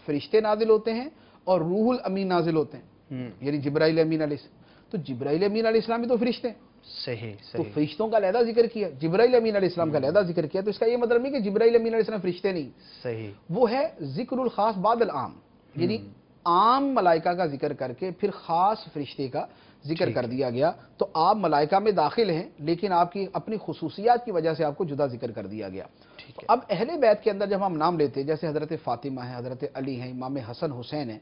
فرشتے نازل ہوتے ہیں اور روح الامین نازل ہوتے ہیں، یعنی جبرائیل امین علیہ السلام۔ تو جبرائیل امین علیہ السلام بھی تو فرشتے ہیں، صحیح تو صحیح فرشتوں کا علیحدہ ذکر کیا، جبرائیل امین علیہ السلام کا علیحدہ ذکر کیا، تو اس کا یہ مطلب نہیں کہ جبرائیل امین علیہ السلام فرشتے نہیں، صحیح۔ وہ ہے ذکر الخاص بعد العام، یعنی عام ملائکہ کا ذکر کر کے پھر خاص فرشتے کا ذکر کر دیا گیا۔ تو آپ ملائکہ میں داخل ہیں لیکن آپ کی اپنی خصوصیات کی وجہ سے آپ کو جدا ذکر کر دیا گیا۔ ٹھیک ہے۔ اب اہل بیت کے اندر جب ہم نام لیتے ہیں، جیسے حضرت فاطمہ ہیں، حضرت علی ہیں، امام حسن حسین ہیں،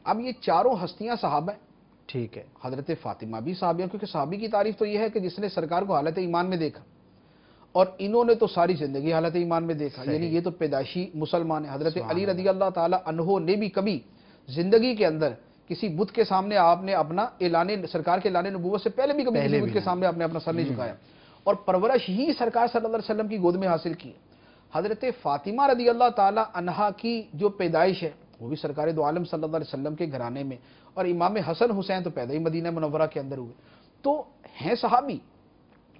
اب یہ چاروں ہستیاں صحابہ ہیں۔ ٹھیک ہے۔ حضرت فاطمہ بھی صحابی ہیں، کیونکہ صحابی کی تعریف تو یہ ہے کہ جس نے سرکار کو حالت ایمان میں دیکھا، اور انہوں نے تو ساری زندگی حالت ایمان میں دیکھا، صحیح۔ یعنی یہ تو پیدائشی مسلمان ہیں۔ حضرت سبحان علی اللہ۔ رضی اللہ تعالی عنہ نے بھی کبھی زندگی کے اندر کسی بت کے سامنے آپ نے اپنا سرکار کے اعلان نبوت سے پہلے بھی کبھی کسی بت کے سامنے آپ نے اپنا سر نہیں جھکایا، اور پرورش ہی سرکار صلی اللہ علیہ وسلم کی گود میں حاصل کی۔ حضرت فاطمہ رضی اللہ تعالی عنہا کی جو پیدائش ہے وہ بھی سرکار دو عالم صلی اللہ علیہ وسلم کے گھرانے میں، اور امام حسن حسین تو پیدا ہی مدینہ منورہ کے اندر ہوئے، تو ہیں صحابی،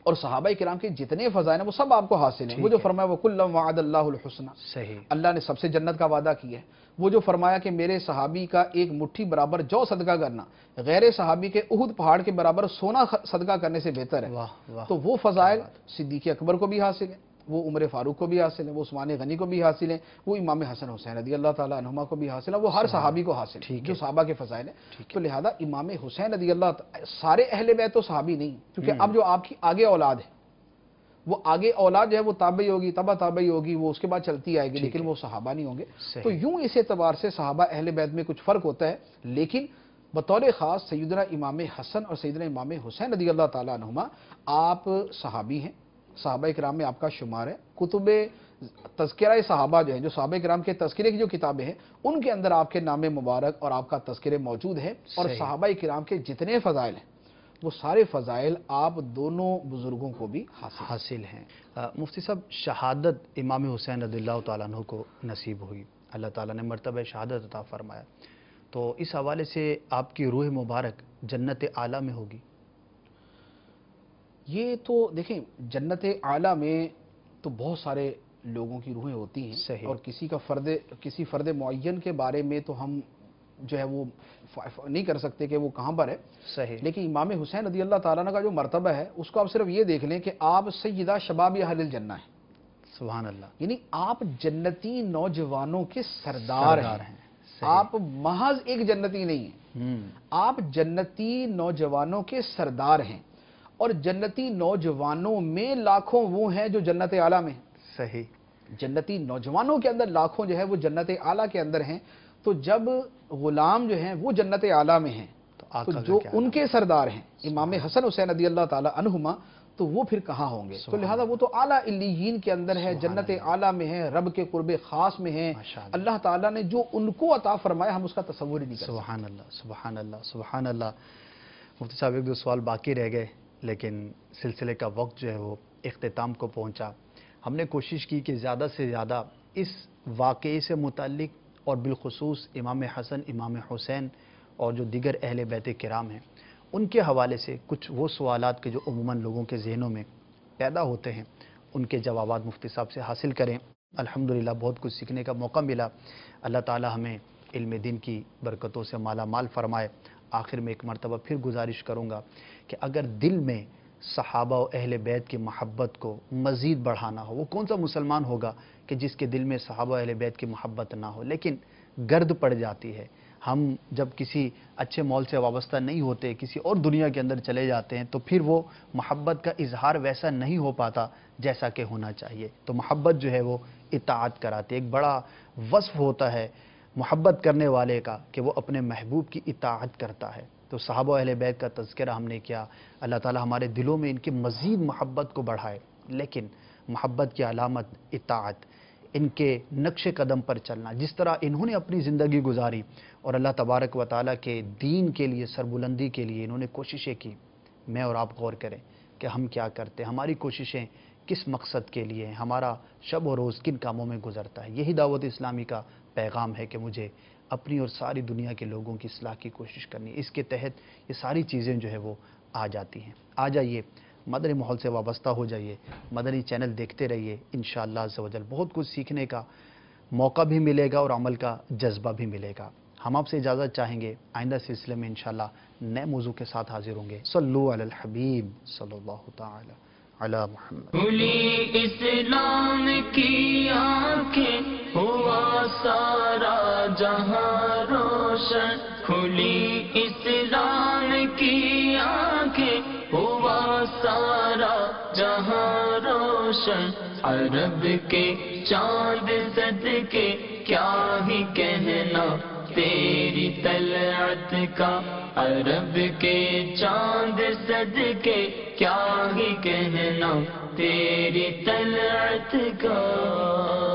اور صحابہ کرام کے جتنے فضائل ہیں وہ سب آپ کو حاصل ہیں۔ وہ جو فرمایا وَكُلًّا وَعَدَ اللَّهُ الْحُسْنَى، صحیح۔ اللہ نے سب سے جنت کا وعدہ کیا ہے۔ وہ جو فرمایا کہ میرے صحابی کا ایک مٹھی برابر جو صدقہ کرنا غیر صحابی کے احد پہاڑ کے برابر سونا صدقہ کرنے سے بہتر ہے، واہ واہ۔ تو وہ فضائل صدیق اکبر کو بھی حاصل ہیں، وہ عمر فاروق کو بھی حاصل ہیں، وہ عثمان غنی کو بھی حاصل ہیں، وہ امام حسن حسین رضی اللہ تعالیٰ عنہما کو بھی حاصل ہے، وہ ہر صحابی کو حاصل ہے جو صحابہ کے فضائل ہیں۔ تو لہذا امام حسین رضی اللہ سارے اہل بیت تو صحابی نہیں، کیونکہ اب جو آپ کی آگے اولاد ہے وہ آگے اولاد جو ہے وہ تابعی ہوگی، تبع تابعی ہوگی، وہ اس کے بعد چلتی آئے گی، لیکن وہ صحابہ نہیں ہوں گے۔ تو یوں اس اعتبار سے صحابہ اہل بیت میں کچھ فرق ہوتا ہے، لیکن بطور خاص سیدنا امام حسن اور سیدنا امام حسین رضی اللہ تعالیٰ عنہما آپ صحابی ہیں، صحابہ کرام میں آپ کا شمار ہے۔ کتب تذکرہ صحابہ جو ہیں، جو صحابہ کرام کے تذکرے کی جو کتابیں ہیں، ان کے اندر آپ کے نام مبارک اور آپ کا تذکرے موجود ہے، اور صحابہ کرام کے جتنے فضائل ہیں وہ سارے فضائل آپ دونوں بزرگوں کو بھی حاصل ہیں۔ مفتی صاحب، شہادت امام حسین رضی اللہ تعالیٰ عنہ کو نصیب ہوئی، اللہ تعالیٰ نے مرتبہ شہادت عطا فرمایا، تو اس حوالے سے آپ کی روح مبارک جنت اعلیٰ میں ہوگی؟ یہ تو دیکھیں، جنت اعلیٰ میں تو بہت سارے لوگوں کی روحیں ہوتی ہیں، اور کسی فرد معین کے بارے میں تو ہم جو ہے وہ نہیں کر سکتے کہ وہ کہاں پر ہے، صحیح۔ لیکن امام حسین رضی اللہ تعالیٰ عنہ کا جو مرتبہ ہے اس کو آپ صرف یہ دیکھ لیں کہ آپ سیدہ شباب اہل الجنہ ہیں، سبحان اللہ، یعنی آپ جنتی نوجوانوں کے سردار ہیں۔ آپ محض ایک جنتی نہیں ہیں، آپ جنتی نوجوانوں کے سردار ہیں، اور جنتی نوجوانوں میں لاکھوں وہ ہیں جو جنت اعلیٰ میں ہیں۔ صحیح۔ جنتی نوجوانوں کے اندر لاکھوں جو ہے وہ جنت اعلیٰ کے اندر ہیں، تو جب غلام جو ہیں وہ جنت اعلیٰ میں ہیں تو جو ان کے سردار ہیں امام حسن حسین رضی اللہ تعالی عنہما، تو وہ پھر کہاں ہوں گے؟ تو لہذا وہ تو اعلیٰ علیین کے اندر ہے، جنت اعلیٰ میں ہے، رب کے قرب خاص میں ہیں۔ اللہ تعالیٰ نے جو ان کو عطا فرمایا ہم اس کا تصور ہی نہیں کر سکتے۔ سبحان اللہ، سبحان اللہ، سبحان اللہ۔ مفتی صاحب، ایک دو سوال باقی رہ گئے لیکن سلسلے کا وقت جو ہے وہ اختتام کو پہنچا۔ ہم نے کوشش کی کہ زیادہ سے زیادہ اس واقعے سے متعلق اور بالخصوص امام حسن، امام حسین اور جو دیگر اہل بیت کرام ہیں ان کے حوالے سے کچھ وہ سوالات کے جو عموماً لوگوں کے ذہنوں میں پیدا ہوتے ہیں ان کے جوابات مفتی صاحب سے حاصل کریں۔ الحمدللہ بہت کچھ سیکھنے کا موقع ملا۔ اللہ تعالی ہمیں علم دین کی برکتوں سے مالا مال فرمائے۔ آخر میں ایک مرتبہ پھر گزارش کروں گا کہ اگر دل میں صحابہ و اہل بیت کی محبت کو مزید بڑھانا ہو، وہ کون سا مسلمان ہوگا کہ جس کے دل میں صحابہ و اہل بیت کی محبت نہ ہو، لیکن گرد پڑ جاتی ہے۔ ہم جب کسی اچھے مول سے وابستہ نہیں ہوتے، کسی اور دنیا کے اندر چلے جاتے ہیں، تو پھر وہ محبت کا اظہار ویسا نہیں ہو پاتا جیسا کہ ہونا چاہیے۔ تو محبت جو ہے وہ اطاعت کراتی ہے۔ ایک بڑا وصف ہوتا ہے محبت کرنے والے کا کہ وہ اپنے محبوب کی اطاعت کرتا ہے۔ تو صحابہ اہل بیت کا تذکرہ ہم نے کیا، اللہ تعالی ہمارے دلوں میں ان کی مزید محبت کو بڑھائے، لیکن محبت کی علامت اطاعت، ان کے نقش قدم پر چلنا، جس طرح انہوں نے اپنی زندگی گزاری اور اللہ تبارک و تعالیٰ کے دین کے لیے سربلندی کے لیے انہوں نے کوششیں کی، میں اور آپ غور کریں کہ ہم کیا کرتے ہیں، ہماری کوششیں کس مقصد کے لیے ہیں، ہمارا شب و روز کن کاموں میں گزرتا ہے۔ یہی دعوت اسلامی کا پیغام ہے کہ مجھے اپنی اور ساری دنیا کے لوگوں کی اصلاح کی کوشش کرنی ہے۔ اس کے تحت یہ ساری چیزیں جو ہے وہ آ جاتی ہیں۔ آ جائیے، مدنی ماحول سے وابستہ ہو جائیے، مدنی چینل دیکھتے رہیے، انشاءاللہ عز و جل بہت کچھ سیکھنے کا موقع بھی ملے گا اور عمل کا جذبہ بھی ملے گا۔ ہم آپ سے اجازت چاہیں گے، آئندہ سلسلے میں انشاءاللہ نئے موضوع کے ساتھ حاضر ہوں گے۔ صلو علی الحبیب صلی اللہ تعالی علی محمد۔ کھلی اسلام کی آنکھیں، ہوا سارا جہاں روشن، کھلی اسلام کی آنکھیں، ہوا سارا جہاں روشن، عرب کے چاند صدقے کیا ہی کہنا تیری طلعت کا، عرب کے چاند صدقے کیا ہی کہنا تیری طلعت کا۔